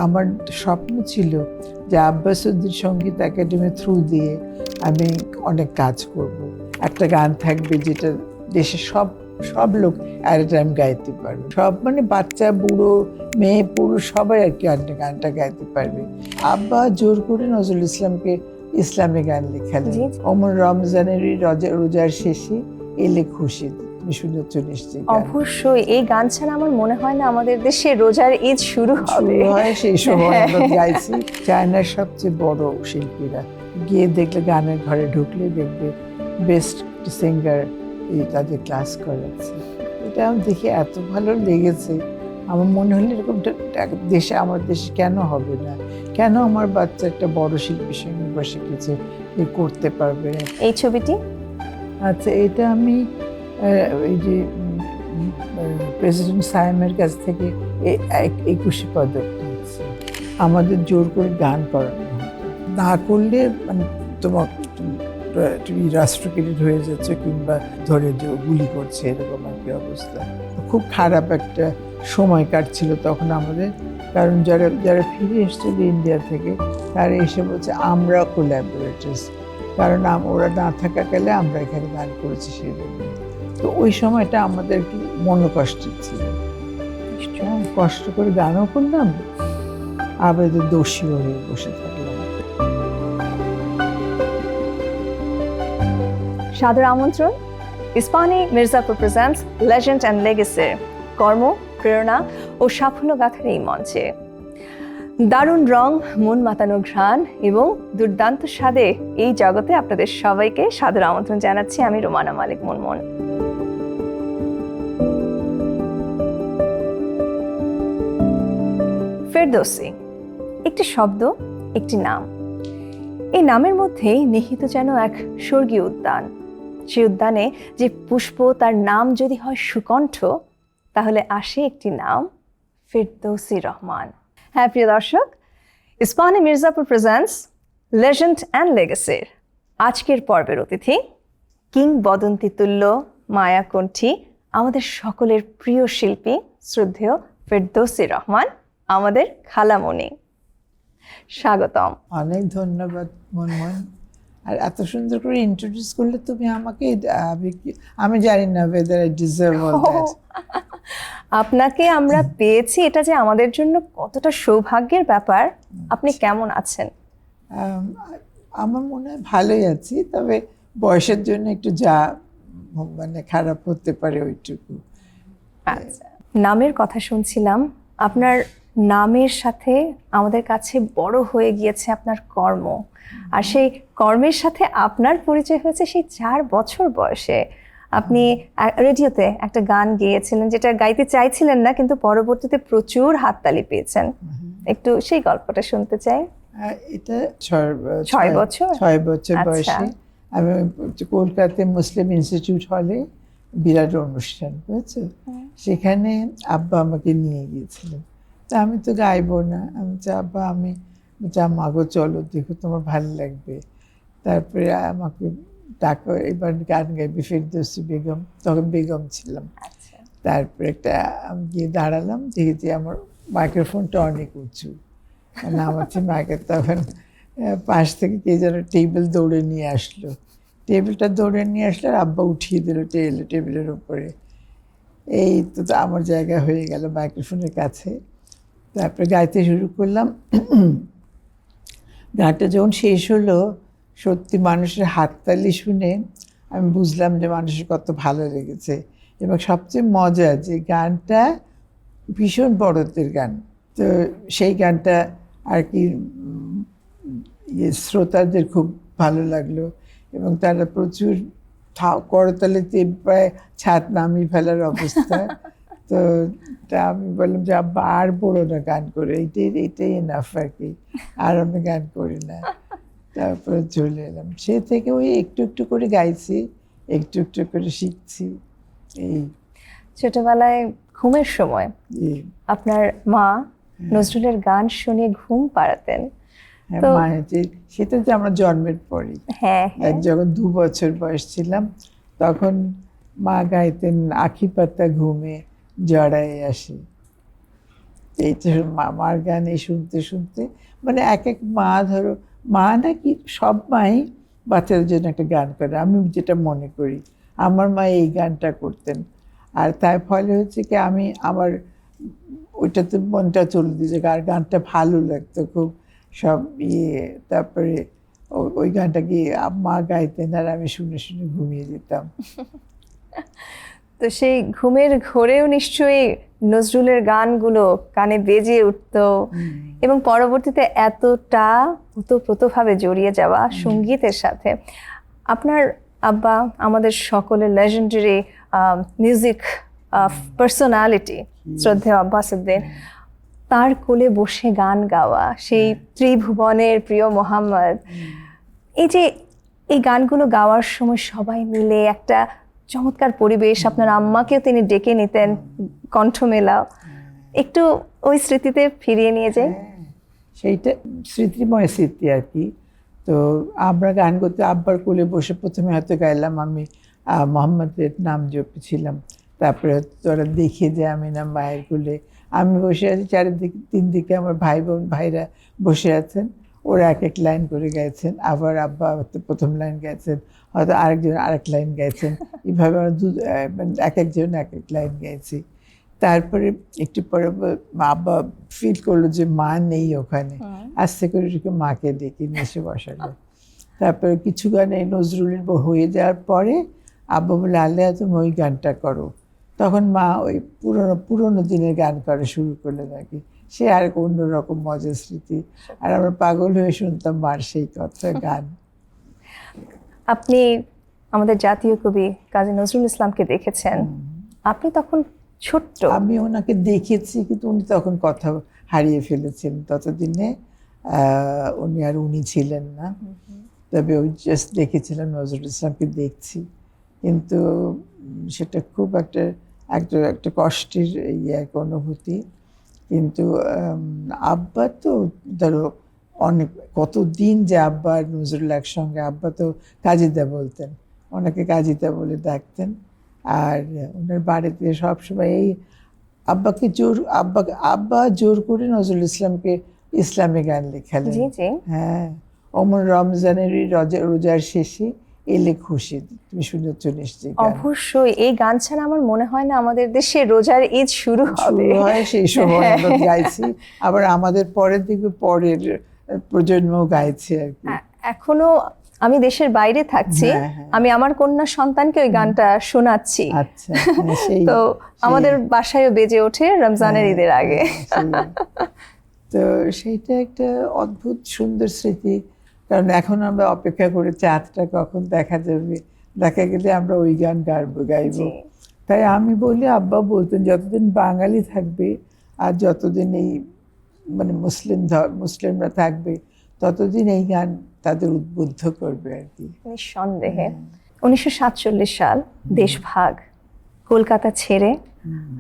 আমার স্বপ্ন ছিল যে আব্বাস উদ্দিন সঙ্গীত একাডেমি থ্রু দিয়ে আমি অনেক কাজ করব। একটা গান থাকবে যেটা দেশের সব সব লোক অ্যাট এ টাইম গাইতে পারবে, সব মানে বাচ্চা বুড়ো মেয়ে পুরুষ সবাই আর কি গানটা গাইতে পারবে। আব্বা জোর করে নজরুল ইসলামকে ইসলামী গান লেখালেন। অমর রমজানের রোজার শেষে এলে খুশি, তুমি শুনেছ নিশ্চয়ই। অবশ্যই, এই গান ছাড়া আমার মনে হয় না আমাদের দেশে রোজার ঈদ শুরু হয়। সেই সময় আমরা গাইছি। চায়নার সবচেয়ে বড় শিল্পীরা গিয়ে দেখলে, গানের ঘরে ঢুকলে দেখবে বেস্ট সিঙ্গার তাদের ক্লাস করাচ্ছে। এটা আমি দেখে এত ভালো লেগেছে। আমার মনে হলো এরকম দেশে, আমার দেশে কেন হবে না, কেন আমার বাচ্চা একটা বড় শিল্পীর সঙ্গে বসে কিছু করতে পারবে। এই ছবিটি, আচ্ছা, এটা আমি এই যে প্রেসিডেন্ট সায়েমের কাছ থেকে 21 পদক নিয়েছি। আমাদের জোর করে গান করানো না করলে মানে তুমি রাষ্ট্রক্যাডেট হয়ে যাচ্ছে কিংবা ধরে যে গুলি করছে, এরকম একটা অবস্থা। খুব খারাপ একটা সময় কাটছিল তখন আমাদের, কারণ যারা ফিরে এসেছিল ইন্ডিয়া থেকে তারা এসে বলছে আমরা কোল্যাবোরেটরস, কারণ ওরা না থাকা গেলে আমরা এখানে গান করেছি সেই জন্য। তো ওই সময়টা আমাদের কি মনোকষ্ট ছিল, কষ্ট করে গানও করলাম, আবার দোষীও হয়ে বসে থাকলাম। সাদর আমন্ত্রণ Ispahani Mirzapur presents legend and লেগেসির কর্ম, প্রেরণা ও সাফল্য গাথার এই মঞ্চে। দারুণ রং, মন মাতানো ঘ্রাণ এবং দুর্দান্ত স্বাদে এই জগতে আপনাদের সবাইকে সাদর আমন্ত্রণ জানাচ্ছি আমি রোমানা মালিক মুনমুন। ফেরদৌসী একটি শব্দ, একটি নাম। এই নামের মধ্যেই নিহিত যেন এক স্বর্গীয় উদ্যান। সেই উদ্যানে যে পুষ্প, তার নাম যদি হয় সুকণ্ঠ, তাহলে আসে একটি নাম, ফেরদৌসী রহমান। হ্যাঁ প্রিয় দর্শক, Ispahani Mirzapur presents legend and লেগেসির আজকের পর্বের অতিথি, কিংবদন্তি তুল্য মায়াকণ্ঠী, আমাদের সকলের প্রিয় শিল্পী শ্রদ্ধেয় ফেরদৌসী রহমান, আমাদের খালামণি। স্বাগতম। অনেক ধন্যবাদ মনমন। আর এত সুন্দর করে ইন্ট্রোডিউস করলে তুমি আমাকে, আমি জানি না whether I deserve all that. আপনাকে আমরা পেয়েছি, এটা যে আমাদের জন্য কতটা সৌভাগ্যের ব্যাপার। আপনি কেমন আছেন? আমার মনে হয় ভালোই আছি, তবে বয়সের জন্য একটু মানে খারাপ হতে পারে ওইটুকু। আচ্ছা, নামের কথা শুনছিলাম, আপনার নামের সাথে আমাদের কাছে বড় হয়ে গিয়েছে আপনার কর্ম, আর সেই কর্মের সাথে আপনার পরিচয় হয়েছে সেই 4 বছর বয়সে। আপনি রেডিওতে একটা গান গেয়েছিলেন, যেটা গাইতে চাইছিলেন না, কিন্তু পরবর্তীতে প্রচুর হাততালি পেয়েছেন। একটু সেই গল্পটা শুনতে চাই। এটা 6 বছর বয়সে আমি কলকাতায় মুসলিম ইনস্টিটিউট হলে বিরাট অনুষ্ঠান, বুঝছো, সেখানে আব্বা আমাকে নিয়ে গিয়েছিলেন। তা আমি তো গাইবো না, আমি আব্বা আমি মাগো চলো দেখো তোমার ভালো লাগবে। তারপরে আমাকে ডাকো, এবার গান গাইবে ফেরদৌসী বেগম, তখন বেগম ছিলাম। তারপরে আমি গিয়ে দাঁড়ালাম, দেখেছি আমার মাইক্রোফোনটা অনেক উঁচু, মানে আমার মাইকের তখন পাশ থেকে কে যেন টেবিল দৌড়ে নিয়ে আসলো, টেবিলটা দৌড়ে নিয়ে আসলে আর আব্বা উঠিয়ে দিল টেবিলের উপরে। এই তো আমার জায়গা হয়ে গেল মাইক্রোফোনের কাছে। তারপরে গাইতে শুরু করলাম। গানটা যখন শেষ হলো, সত্যি মানুষের হাততালি শুনে আমি বুঝলাম যে মানুষের কত ভালো লেগেছে। এবং সবচেয়ে মজা যে গানটা ভীষণ বড়দের গান, তো সেই গানটা আর কি শ্রোতাদের খুব ভালো লাগলো এবং তারা প্রচুর করতালিতে প্রায় ছাদ নামিয়ে ফেলার অবস্থা। তো আমি বললাম যে আব্বা আর বলো না গান করে, এইটাই এনাফ আর কি, আর আমি গান করি না। তারপরে চলে এলাম, সে থেকে ওই একটু একটু করে গাইছি, একটু একটু করে শিখছি। এই ছোটবেলায় ঘুমের সময় আপনার মা নজরুলের গান শুনে ঘুম পাড়াতেন। সেটা যে আমার জন্মের পরই, যখন 2 বছর বয়স ছিলাম তখন মা গাইতেন আখি পাতা ঘুমে জড়ায় আসে। এই তো মার গান এই শুনতে শুনতে মানে এক এক মা ধরো মা নাকি সব মাই বাচ্চাদের জন্য একটা গান করে, আমি যেটা মনে করি আমার মা এই গানটা করতেন। আর তার ফলে হচ্ছে কি আমি আমার ওইটাতে মনটা চলে দিয়েছে, গানটা ভালো লাগতো খুব সব তারপরে ওই গানটা কি মা গাইতেন আর আমি শুনে শুনে ঘুমিয়ে যেতাম। তো সেই ঘুমের ঘোরেও নিশ্চয়ই নজরুলের গানগুলো কানে বেজে উঠতো এবং পরবর্তীতে এতটা ওতপ্রোতভাবে জড়িয়ে যাওয়া সঙ্গীতের সাথে। আপনার আব্বা আমাদের সকলের লেজেন্ডারি মিউজিক পার্সোনালিটি শ্রদ্ধেয় আব্বাস উদ্দিন, তার কোলে বসে গান গাওয়া, সেই ত্রিভুবনের প্রিয় মোহাম্মদ, এই যে এই গানগুলো গাওয়ার সময় সবাই মিলে একটা চমৎকার পরিবেশ, আপনার আম্মাকেও তিনি ডেকে নিতেন কণ্ঠ মেলা, একটু ওই স্মৃতিতে ফিরিয়ে নিয়ে যাই। সেইটা স্মৃতিময় স্মৃতি আর কি। তো আমরা গান করতে আব্বার কোলে বসে প্রথমে হয়তো গাইলাম আমি মোহাম্মদের নাম জপেছিলাম, তারপরে তোরা দেখে যে আমি না মায়ের কোলে আমি বসে আছি, চারিদিকে তিন দিকে আমার ভাই বোন ভাইরা বসে আছেন, ওরা এক এক লাইন করে গাইছেন, আবার আব্বা প্রথম লাইন গাইছেন, হয়তো আরেকজন আরেক লাইন গাইছেন, এইভাবে আমরা এক একজন এক এক লাইন গাইছি। তারপরে একটু পরে আব্বা ফিল করলো যে মা নেই ওখানে, আস্তে করে মাকে ডেকে নিয়ে এসে বসালো। তারপরে কিছু গান এই নজরুলের হয়ে যাওয়ার পরে আব্বা বলে আল্লাহ তুমি ওই গানটা করো, তখন মা ওই পুরোনো দিনের গান করা শুরু করলেন আর কি। সে আর অন্যরকম মজার স্মৃতি, আর আমরা পাগল হয়ে শুনতাম মার সেই কথা গান। আপনি আমাদের জাতীয় কবি কাজী নজরুল ইসলামকে দেখেছেন, আপনি তখন ছোট্ট। আমি ওনাকে দেখেছি কিন্তু উনি তখন কথা হারিয়ে ফেলেছেন, ততদিনে উনি ছিলেন না। তবে ওই জাস্ট দেখেছিলাম নজরুল ইসলামকে দেখছি, কিন্তু সেটা খুব একটা কষ্টের এক অনুভূতি। কিন্তু আব্বা তো ধরো অনেক কতদিন যে আব্বা আর নজরুল একসঙ্গে, আব্বা তো কাজীদা বলতেন, ওনাকে কাজীদা বলে ডাকতেন। আর ওনার বাড়িতে সবসময় এই আব্বাকে আব্বা জোর করে নজরুল ইসলামকে ইসলামী গান লেখালেন। হ্যাঁ, অমন রমজানের রোজার শেষে এলে খুশি, তুমি শুনেছ নিশ্চয়ই। অবশ্যই এই গান ছাড়া আমার মনে হয় না আমাদের দেশে রোজার ঈদ শুরু হয়, সেই সময় আমরা গাইছি, আবার আমাদের পরের দিকে পরের প্রজন্ম গাইছে আর কি। এখনো আমি দেশের বাইরে থাকছি, আমি আমার কন্যা সন্তানকে ওই গানটা শোনাচ্ছি। আচ্ছা, তো আমাদের বাসায়ও বেজে ওঠে রমজানের ঈদের আগে। তো সেইটা একটা অদ্ভুত সুন্দর স্মৃতি, কারণ এখন আমরা অপেক্ষা করে চাঁদটা কখন দেখা যাবে, দেখা গেলে আমরা ওই গান গাইব। তাই আমি বলি, আব্বা বলতেন যতদিন বাঙালি থাকবে আর যতদিন এই মানে মুসলিমরা থাকবে ততদিন এই গান তাদের উদ্বুদ্ধ করবে আর কি। নিঃসন্দেহে 1947 সাল দেশভাগ, কলকাতা ছেড়ে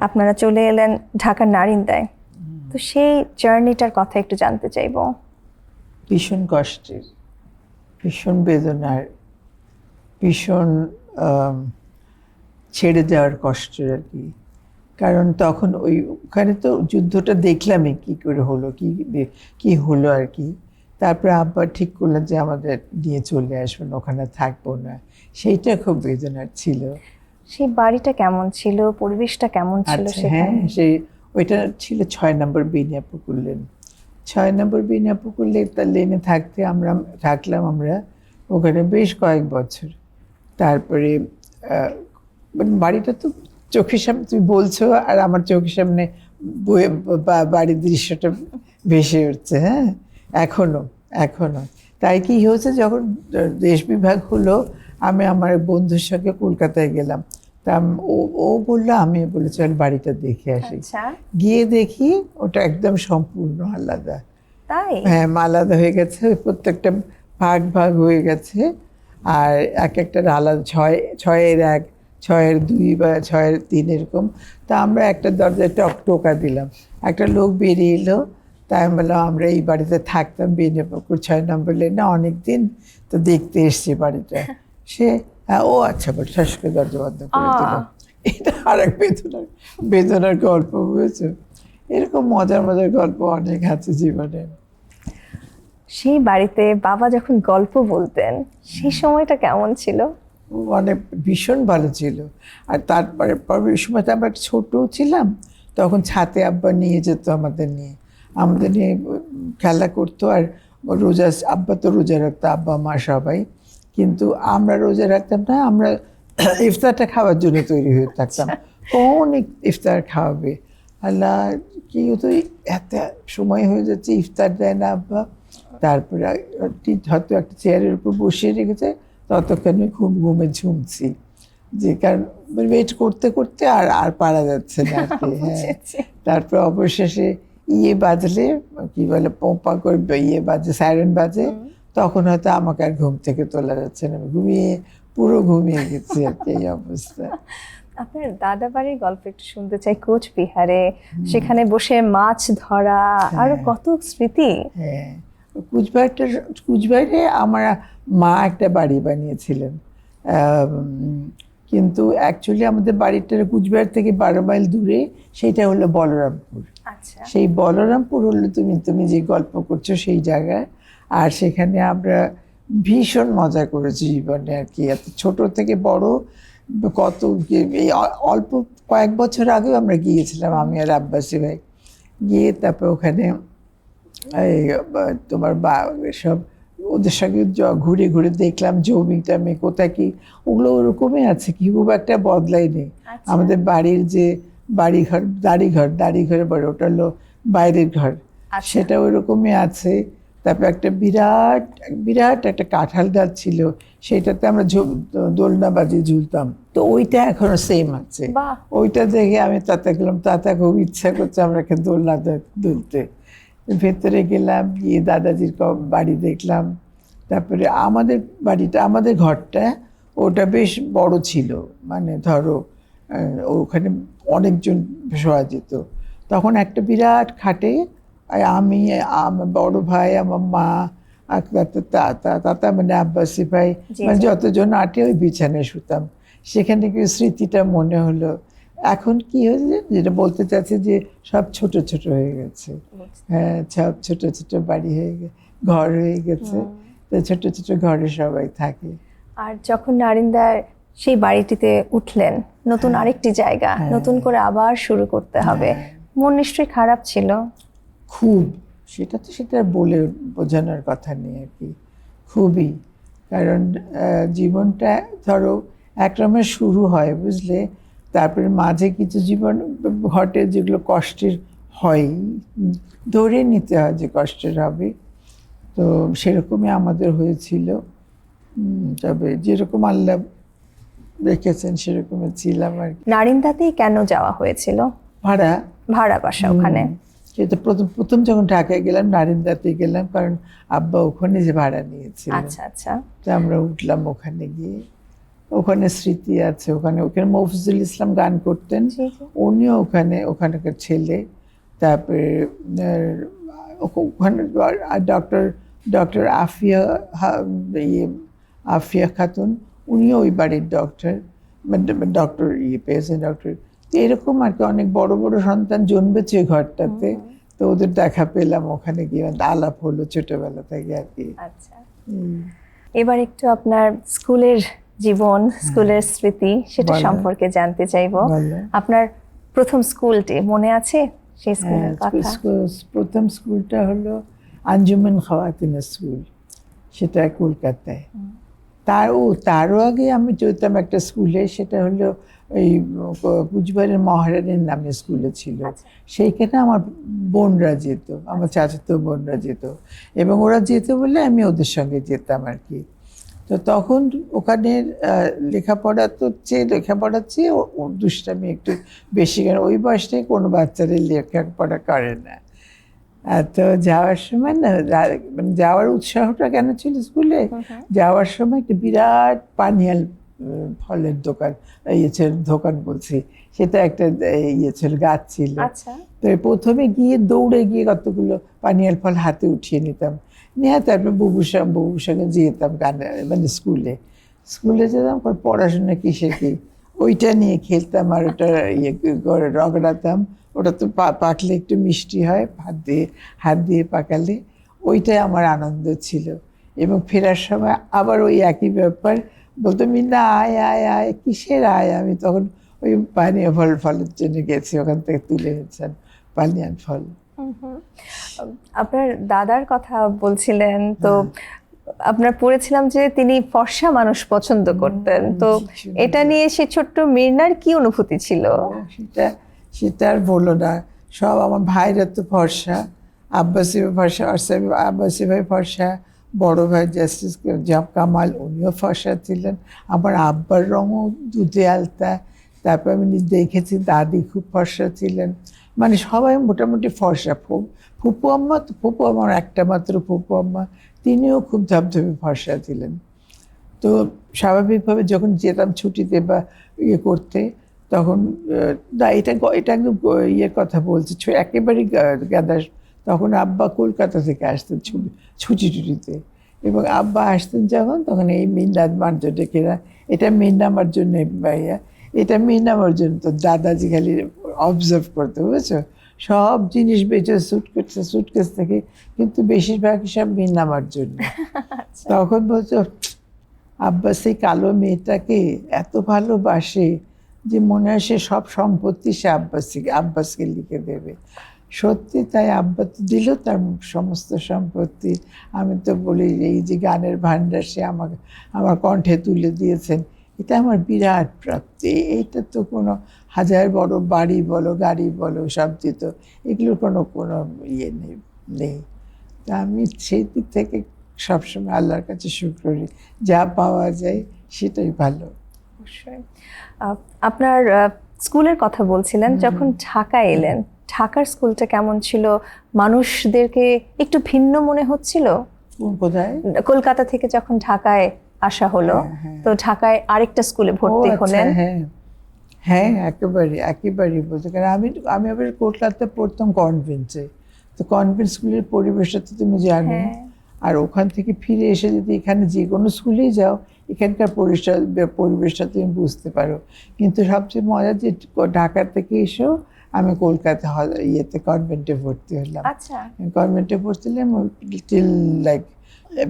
আপনারা চলে এলেন ঢাকার নারিন্দায়। তো সেই জার্নিটার কথা একটু জানতে চাইবো। ভীষণ কষ্টের, ভীষণ বেদনার, ভীষণ ছেড়ে যাওয়ার কষ্টের আর কি। কারণ তখন ওখানে তো যুদ্ধটা দেখলামই কি করে হলো, কি হলো আর কি। তারপরে আব্বা ঠিক করলেন যে আমাদের নিয়ে চলে আসবেন, ওখানে থাকবো না। সেইটা খুব বেদনার ছিল। সেই বাড়িটা কেমন ছিল, পরিবেশটা কেমন ছিল? হ্যাঁ, ওইটা ছিল 6 নম্বর বেনিয়াপুকুর লেন। 6 নম্বর বেনিয়াপুকুর লেনে থাকলাম আমরা ওখানে বেশ কয়েক বছর। তারপরে বাড়িটা তো চোখের সামনে, তুমি বলছো আর আমার চোখের সামনে বাড়ির দৃশ্যটা ভেসে উঠছে। হ্যাঁ, এখনো তাই কি হয়েছে, যখন দেশ বিভাগ হলো আমি আমার বন্ধুর সঙ্গে কলকাতায় গেলাম। তা ও বললো, আমি বলে চল বাড়িটা দেখে আসি। গিয়ে দেখি ওটা একদম সম্পূর্ণ আলাদা। হ্যাঁ, আলাদা হয়ে গেছে, প্রত্যেকটা ভাগ হয়ে গেছে, আর এক একটার আলাদা, 6-এর 1, 6-এর 2 বা 6-এর 3 এরকম। তা আমরা একটা দরজায় টোকা দিলাম, একটা লোক বেরিয়ে এলো। তাই আমি বললাম আমরা এই বাড়িতে থাকতাম বেনিয়াপুকুর 6 নম্বর লেনে অনেকদিন, তো দেখতে এসছি বাড়িটা। সে ও আচ্ছা বল, শেষ করে দরজা বন্ধ করে দিল। এটা আর এক বেদনার গল্প, বুঝেছো? এরকম মজার মজার গল্প অনেক আছে জীবনে। সেই বাড়িতে বাবা যখন গল্প বলতেন সেই সময়টা কেমন ছিল? মানে ভীষণ ভালো ছিল। আর তারপরে পরের সময় তো আমরা ছোট ছিলাম, তখন ছাতে আব্বা নিয়ে যেত আমাদের নিয়ে খেলা করতো। আর রোজা, আব্বা তো রোজা রাখতো, আব্বা মা সবাই, কিন্তু আমরা রোজা রাখতাম না। আমরা ইফতারটা খাওয়ার জন্য তৈরি হয়ে থাকতাম, কোন ইফতার খাওয়াবে। আল্লাহ, কি হতো, এত সময় হয়ে যাচ্ছে ইফতার দেয় না আব্বা। তারপরে হয়তো একটা চেয়ারের উপর বসিয়ে রেখেছে, ততক্ষণে ঘুমে ঝুমছি, যে কারণ ওয়েট করতে করতে আর আর পারা যাচ্ছে না আর কি। হ্যাঁ, তারপর অবশেষে বাজলে, কি বলে, পোঁপা করে বাজে, সাইরেন বাজে, তখন হয়তো আমাকে আর ঘুম থেকে তোলা যাচ্ছে না, পুরো ঘুমিয়ে গেছি আর কি, এই অবস্থা। আপনার দাদা বাড়ির গল্প একটু শুনতে চাই, কোচবিহারে সেখানে বসে মাছ ধরা, আরো কত স্মৃতি। হ্যাঁ, কুচবিহারে আমার মা একটা বাড়ি বানিয়েছিলেন, কিন্তু অ্যাকচুয়ালি আমাদের বাড়িটা কুচবিহার থেকে 12 মাইল দূরে, সেটা হলো বলরামপুর। আচ্ছা, সেই বলরামপুর হলো তুমি যে গল্প করছো সেই জায়গায়। আর সেখানে আমরা ভীষণ মজা করেছি জীবনে আর কি, এত ছোট থেকে বড়, কত এই অল্প কয়েক বছর আগেও আমরা গিয়েছিলাম, আমি আর আব্বাসী ভাই গিয়ে, তারপর ওখানে এই তোমার সব ওদের সঙ্গে ঘুরে ঘুরে দেখলাম জমিটা কোথায় কি, ওগুলো ওরকমই আছে, কি খুব একটা বদলাই নেই। আমাদের বাড়ির যে দাড়িঘর বাড়ি, ওটা হলো বাইরের ঘর, সেটা ওইরকমই আছে। তারপর একটা বিরাট বিরাট একটা কাঁঠাল গাছ ছিল, সেটাতে আমরা দোলনা বাজিয়ে ঝুলতাম, তো ওইটা এখনো সেম আছে। ওইটা দেখে আমি তাতা গেলাম, তাতা খুব ইচ্ছা করছে আমরা দোলনা দুলতে। ভেতরে গেলাম, গিয়ে দাদাজির বাড়ি দেখলাম। তারপরে আমাদের ঘরটা ওটা বেশ বড় ছিল, মানে ধরো ওখানে অনেকজন শোয়া যেত। তখন একটা বিরাট খাটে আমি, আমার বড় ভাই, আমার মা, তাতা মানে আব্বাসী ভাই, মানে যতজন আটে ওই বিছানায় শুতাম। সেখান থেকে স্মৃতিটা মনে হলো। এখন কি হয়েছে, যেটা বলতে চাচ্ছি, যে সব ছোট ছোট হয়ে গেছে। হ্যাঁ, সব ছোট ছোট বাড়ি হয়ে গেছে, ঘর হয়ে গেছে, তো ছোট ছোট ঘরে সবাই থাকে। আর যখন নারিন্দার সেই বাড়িটিতে উঠলেন, নতুন আরেকটি জায়গা, নতুন করে আবার শুরু করতে হবে, মন নিশ্চয়ই খারাপ ছিল খুব। সেটা বলে বোঝানোর কথা নেই আর কি, খুবই। কারণ জীবনটা ধরো একরকমের শুরু হয়, বুঝলে, তারপরে মাঝে কিছু জীবন ঘটে যেগুলো কষ্টের হয়, ধরে নিতে হয় যে কষ্টের হবে। তো সেরকমই আমাদের হয়েছিল, তবে যেরকম আল্লাহ রেখেছেন সেরকমই ছিলাম আর কি। নারিন্দাতেই কেন যাওয়া হয়েছিল? ভাড়া বাসা ওখানে। সেটা প্রথম যখন ঢাকায় গেলাম নারিন্দাতে গেলাম, কারণ আব্বা ওখানে যে ভাড়া নিয়েছিল। আচ্ছা আচ্ছা। তো আমরা উঠলাম ওখানে গিয়ে, ওখানে স্মৃতি আছে। ওখানে মফিজুল ইসলাম গান করতেন, উনিও ওখানকার ছেলে। তারপরে ওখানে ডক্টর আফিয়া খাতুন, উনিও ওই বাড়ির ডক্টর পেয়েছেন ডক্টর। এরকম আর কি, অনেক বড় বড় সন্তান জন্মেছে ঘরটাতে, তো ওদের দেখা পেলাম ওখানে গিয়ে, আলাপ হলো ছোটবেলা থেকে আর কি। আচ্ছা, এবার একটু আপনার স্কুলের জীবন, স্কুলের স্মৃতি, সেটা সম্পর্কে জানতে চাইবো। আপনার প্রথম স্কুলটি মনে আছে? সেই স্কুলের কথা। প্রথম স্কুলটা হলো আঞ্জুমান খাওয়াতিনের স্কুল, সেটা কলকাতায়। তারও আগে আমি যেতাম একটা স্কুলে, সেটা হলো ওই কুচবিহারের মহারানীর নামে স্কুলে ছিল। সেইখানে আমার বোনরা যেত, আমার চাচাতো বোনরা যেত, এবং ওরা যেত বলে আমি ওদের সঙ্গে যেতাম আর কি। তো তখন ওখানে লেখাপড়ার চেয়ে দুষ্টামি একটু বেশি, কারণ ওই বয়সটাই কোনো বাচ্চাদের লেখাপড়া করে না। তো যাওয়ার সময় না, মানে যাওয়ার উৎসাহটা কেন ছিল স্কুলে, যাওয়ার সময় একটা বিরাট পানিয়াল ফলের দোকান বলছি, সেটা একটা ছিল, গাছ ছিল। তো প্রথমে গিয়ে দৌড়ে গিয়ে কতগুলো পানিয়াল ফল হাতে উঠিয়ে নিতাম, নিয়ে তারপর বুবুর সঙ্গে যেতাম গানে, মানে স্কুলে যেতাম, পড়াশোনা কিসে কি ওইটা নিয়ে খেলতাম, আর ওটা করে রগড়াতাম, ওটা তো পাকলে একটু মিষ্টি হয়, হাত দিয়ে পাকালে, ওইটাই আমার আনন্দ ছিল। এবং ফেরার সময় আবার ওই একই ব্যাপার, বলতো মিন্না আয় আয় আয়, কিসের আয়? আমি তখন ওই পানীয় ফলের জন্য গেছি, ওখান থেকে তুলে এনেছেন পানীয় ফল। আপনার দাদার কথা বলছিলেন, তো আপনার পড়েছিলাম যে তিনি ফর্সা মানুষ পছন্দ করতেন, তো এটা নিয়ে সে ছোট্ট মির্নার কি অনুভূতি ছিল? সেটা আর বলো না, সব আমার ভাইরা তো ফর্সা, আব্বাসি ফর্সা, আব্বাসি ভাই ফর্সা, বড় ভাই জাস্টিস কামাল উনিও ফর্সা ছিলেন, আমার আব্বার রঙও দুধে আলতা, তারপর আমি দেখেছি দাদি খুব ফর্সা ছিলেন, মানে সবাই মোটামুটি ফর্সা। ফুপু আমার একটা মাত্র ফুপু আম্মা, তিনিও খুব ধবধবে ফর্সা ছিলেন। তো স্বাভাবিকভাবে যখন যেতাম ছুটিতে বা ইয়ে করতে, তখন এটা একদম ইয়ের কথা বলছি, একেবারেই গাদা। তখন আব্বা কলকাতা থেকে আসতেন ছুটি টুটিতে, এবং আব্বা আসতেন যখন, তখন এই মিন্নার মার্জ ডেকেরা, এটা মিন্নামার জন্য ভাইয়া, এটা মিন্নামার জন্য। তো দাদাজি খালি অবজার্ভ করতে, বুঝেছো, সব জিনিস বেঁচে সুটকেস থেকে, কিন্তু বেশিরভাগই সব মিন্নামার জন্য। তখন বলছো আব্বা সেই কালো মেয়েটাকে এত ভালোবাসে যে মনে হয় সে সব সম্পত্তি সে আব্বাসকে লিখে দেবে। সত্যি তাই, আব্বা তো দিল তার সমস্ত সম্পত্তি। আমি তো বলি এই যে গানের ভান্ডার সে আমার কণ্ঠে তুলে দিয়েছেন, এটা আমার বিরাট প্রাপ্তি। এইটা তো কোনো হাজার বড় বাড়ি বলো, গাড়ি বলো, সব দিত, এগুলোর কোনো ইয়ে নেই। তা আমি সেই দিক থেকে সবসময় আল্লাহর কাছে শুকর করি, যা পাওয়া যায় সেটাই ভালো। অবশ্যই। আপনার স্কুলের কথা বলছিলেন, যখন ঢাকায় এলেন, ঢাকার স্কুলটা কেমন ছিল? মানুষদেরকে একটু ভিন্ন মনে হচ্ছিল? কোথায়? কলকাতা থেকে যখন ঢাকায় আসা হলো, তো ঢাকায় আরেকটা স্কুলে ভর্তি হলেন। হ্যাঁ, একেবারেই বলতে, কারণ আমি আবার কলকাতায় পড়তাম কনভেন্টে, তো কনভেন্ট স্কুলের পরিবেশটা তো তুমি জানো। আর ওখান থেকে ফিরে এসে যদি এখানে যে কোনো স্কুলেই যাও, এখানকার পরিবেশটা তুমি বুঝতে পারো। কিন্তু সবচেয়ে মজা যে ঢাকা থেকে এসেও আমি কলকাতা কনভেন্টে ভর্তি হলাম। আচ্ছা, কনভেন্টে ভর্তি হলাম টিল লাইক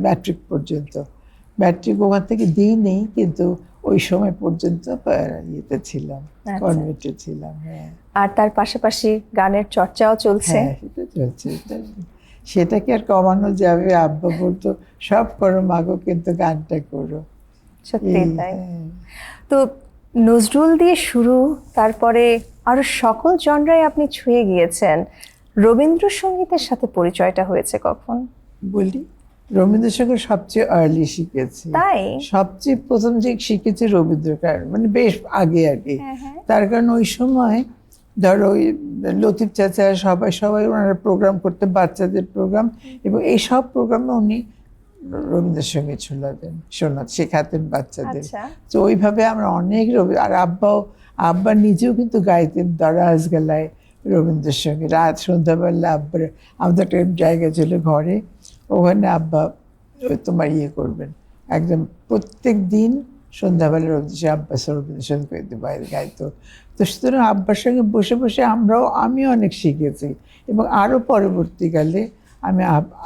ম্যাট্রিক পর্যন্ত। ম্যাট্রিক ওখান থেকে দিই নেই, কিন্তু ওই সময় পর্যন্ত ইয়েতে ছিলাম, কনভেন্টে ছিলাম। হ্যাঁ, আর তার পাশাপাশি গানের চর্চাও চলছে। হ্যাঁ, সেটা চলছে। সেটাকে আর কমানো যাবে? আব্বা বলতো সব করো মাগো, কিন্তু গানটা করো। সত্যি তাই। তো নজরুল দিয়ে শুরু, তারপরে আরো সকল জনরাই আপনি ছুঁয়ে গিয়েছেন। রবীন্দ্রসঙ্গীতের সাথে পরিচয়টা হয়েছে কখন? বলি, রবীন্দ্রসঙ্গীত সবচেয়ে আর্লি শিখেছি। তাই? সবচেয়ে প্রথম যে শিখেছি রবীন্দ্রকার, মানে বেশ আগে। তার কারণ ওই সময় ধরো ওই লতিফ চাচা সবাই ওনারা প্রোগ্রাম করতে, বাচ্চাদের প্রোগ্রাম, এবং এই সব প্রোগ্রামে উনি রবীন্দ্রসঙ্গীত শেখাতেন বাচ্চাদের। তো ওইভাবে আমরা অনেক আর আব্বা নিজেও কিন্তু গাইতেন দরাজ গলায় রবীন্দ্রসঙ্গীত। রাত সন্ধ্যাবেলা আমাদের একটা জায়গা ছিল ঘরে, ওখানে আব্বা তোমার করবেন, একদম প্রত্যেক দিন সন্ধ্যাবেলা রবীন্দ্রসঙ্গীত বাইরে গাইতো। তো সুতরাং আব্বার সঙ্গে বসে বসে আমিও অনেক শিখেছি। এবং আরও পরবর্তীকালে আমি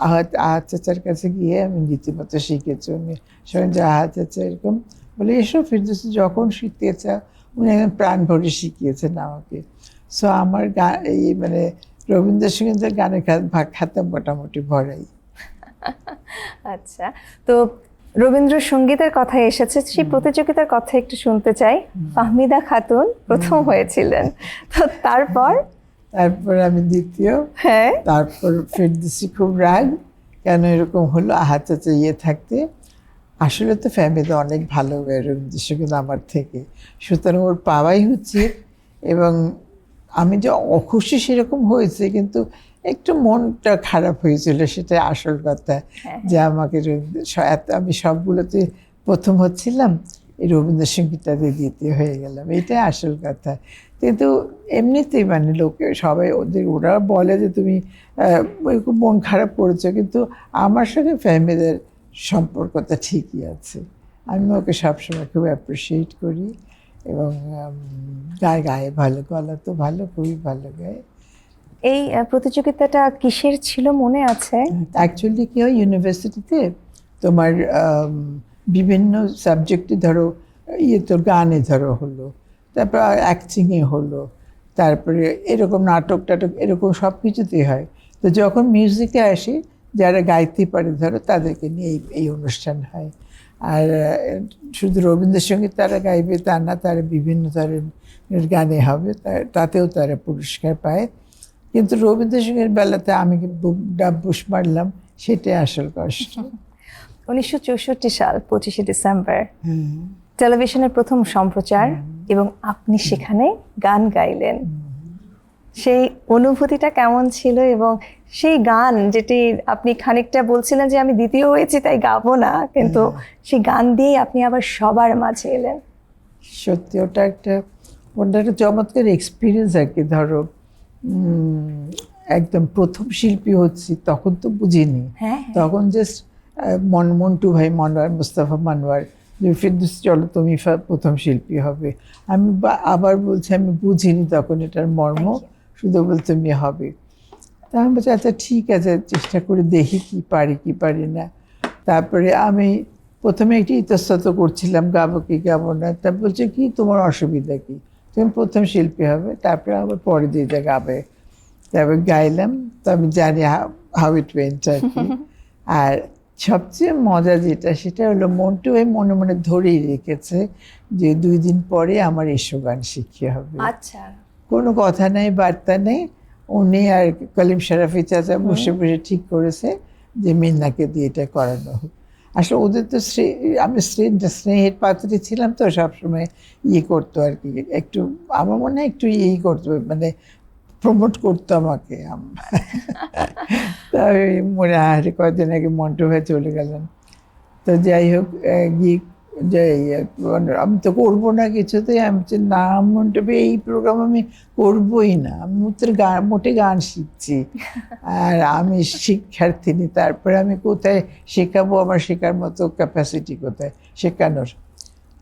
আহাত চাচার কাছে গিয়ে আমি রীতিমতো শিখেছি। উনি সঙ্গে যে আহাত চাচা এরকম বলে, এসব ফিরদৌসী যখন শিখতে চাও, উনি একদম প্রাণ ভরে শিখিয়েছেন আমাকে। সো আমার মানে রবীন্দ্রসঙ্গীতের গানের খাতা মোটামুটি ভরাই। আচ্ছা, তো রবীন্দ্রসঙ্গীতের কথা এসেছে, সেই প্রতিযোগিতার কথা একটু শুনতে চাই। ফাহমিদা খাতুন প্রথম হয়েছিলেন, তো তারপর আমি দ্বিতীয়। হ্যাঁ, তারপর ফেরদৌসী খুব রাগ, কেন এরকম হলো আহাত চাচা থাকতে। আসলে তো ফ্যামিলি অনেক ভালো রবীন্দ্রসঙ্গীত আমার থেকে, সুতরাং ওর পাওয়াই উচিত। এবং আমি যে অখুশি সেরকম হয়েছে, কিন্তু একটু মনটা খারাপ হয়েছিল, সেটা আসল কথা। যে আমাকে আমি সবগুলোতে প্রথম হচ্ছিলাম, এই রবীন্দ্রসঙ্গীতটাতে দ্বিতীয় হয়ে গেলাম, এটাই আসল কথা। কিন্তু এমনিতেই মানে লোকে সবাই ওরা বলে যে তুমি খুব মন খারাপ করেছো, কিন্তু আমার সঙ্গে ফ্যামিলির সম্পর্কটা ঠিকই আছে। আমি ওকে সবসময় খুব অ্যাপ্রিসিয়েট করি, এবং গায়ে গায়ে ভালো, গলা তো ভালো, খুবই ভালো গায়ে। এই প্রতিযোগিতাটা কিসের ছিল মনে আছে? অ্যাকচুয়ালি কি হয়, ইউনিভার্সিটিতে তোমার বিভিন্ন সাবজেক্টে ধরো তোর গানে ধরো হলো, তারপর অ্যাক্টিংয়ে হলো, তারপরে এরকম নাটক টাটক এরকম সব কিছুতেই হয়। তো যখন মিউজিকে আসে, যারা গাইতে পারে ধরো তাদেরকে নিয়ে এই অনুষ্ঠান হয়। আর শুধু রবীন্দ্রসঙ্গীত তারা গাইবে তা না, তারা বিভিন্ন ধরনের গানে হবে, তাতেও তারা পুরস্কার পায়। কিন্তু রবীন্দ্রসঙ্গীতের বেলাতে আমি ডাব্বুস মারলাম, সেটাই আসল কষ্ট। 1964 সাল 25শে ডিসেম্বর টেলিভিশনের প্রথম সম্প্রচার, এবং আপনি সেখানে গান গাইলেন। সেই অনুভূতিটা কেমন ছিল? এবং সেই গান যেটি আপনি খানিকটা বলছিলেন যে আমি দ্বিতীয় হয়েছি তাই গাবো না, কিন্তু সেই গান দিয়েই আপনি আবার সবার মাঝে এলেন। সত্যি ওটা একটা চমৎকার এক্সপিরিয়েন্স আর কি। ধরো একদম প্রথম শিল্পী হচ্ছি, তখন তো বুঝিনি। তখন জাস্ট মন্টু ভাই, মনোয়ার, মুস্তাফা মানোয়ার, যে ফিরদৌস চলো তুমি প্রথম শিল্পী হবে। আমি আবার বলছি আমি বুঝিনি তখন এটার মর্ম, শুধু বল তুমি হবে। তা আমি বলছি আচ্ছা ঠিক আছে, চেষ্টা করে দেখি কি পারি কি পারি না। তারপরে আমি প্রথমে একটি ইতস্তত করছিলাম, গাবো কি গাবো না। তা বলছে কি তোমার অসুবিধা কি, তুমি প্রথম শিল্পী হবে, তারপরে আবার পরে দিয়ে গাবে। তারপর গাইলাম, তো আমি জানি হাউ ইট ওয়েন্ট আর কি। আর সবচেয়ে মজা যেটা, সেটা হলো মন্টু ভাই মনে মনে ধরেই রেখেছে যে 2 দিন পরে আমার এসো গান শিখতে হবে। আচ্ছা, কোনো কথা নেই, বার্তা নেই। উনি আর কলিম শরাফি চাচা বসে বসে ঠিক করেছে যে মিন্নাকে দিয়ে এটা করানো হোক। আসলে ওদের তো আমি স্নেহের পাত্রে ছিলাম, তো সবসময় করতো আর কি, একটু আমার মনে হয় একটু করতো, মানে প্রমোট করতো আমাকে। তাই মনে হয় কয়েকদিন আগে মন্টু হয়ে চলে গেলেন। তো যাই হোক, গিয়ে আমি তো করবো না কিছুতেই। আমি বলছি না মন্টু ভাই, এই প্রোগ্রাম আমি করবোই না, আমি মোটে গান শিখছি, আর আমি শিক্ষার্থিনী। তারপরে আমি কোথায় শেখাবো, আমার শেখার মতো ক্যাপাসিটি কোথায় শেখানোর।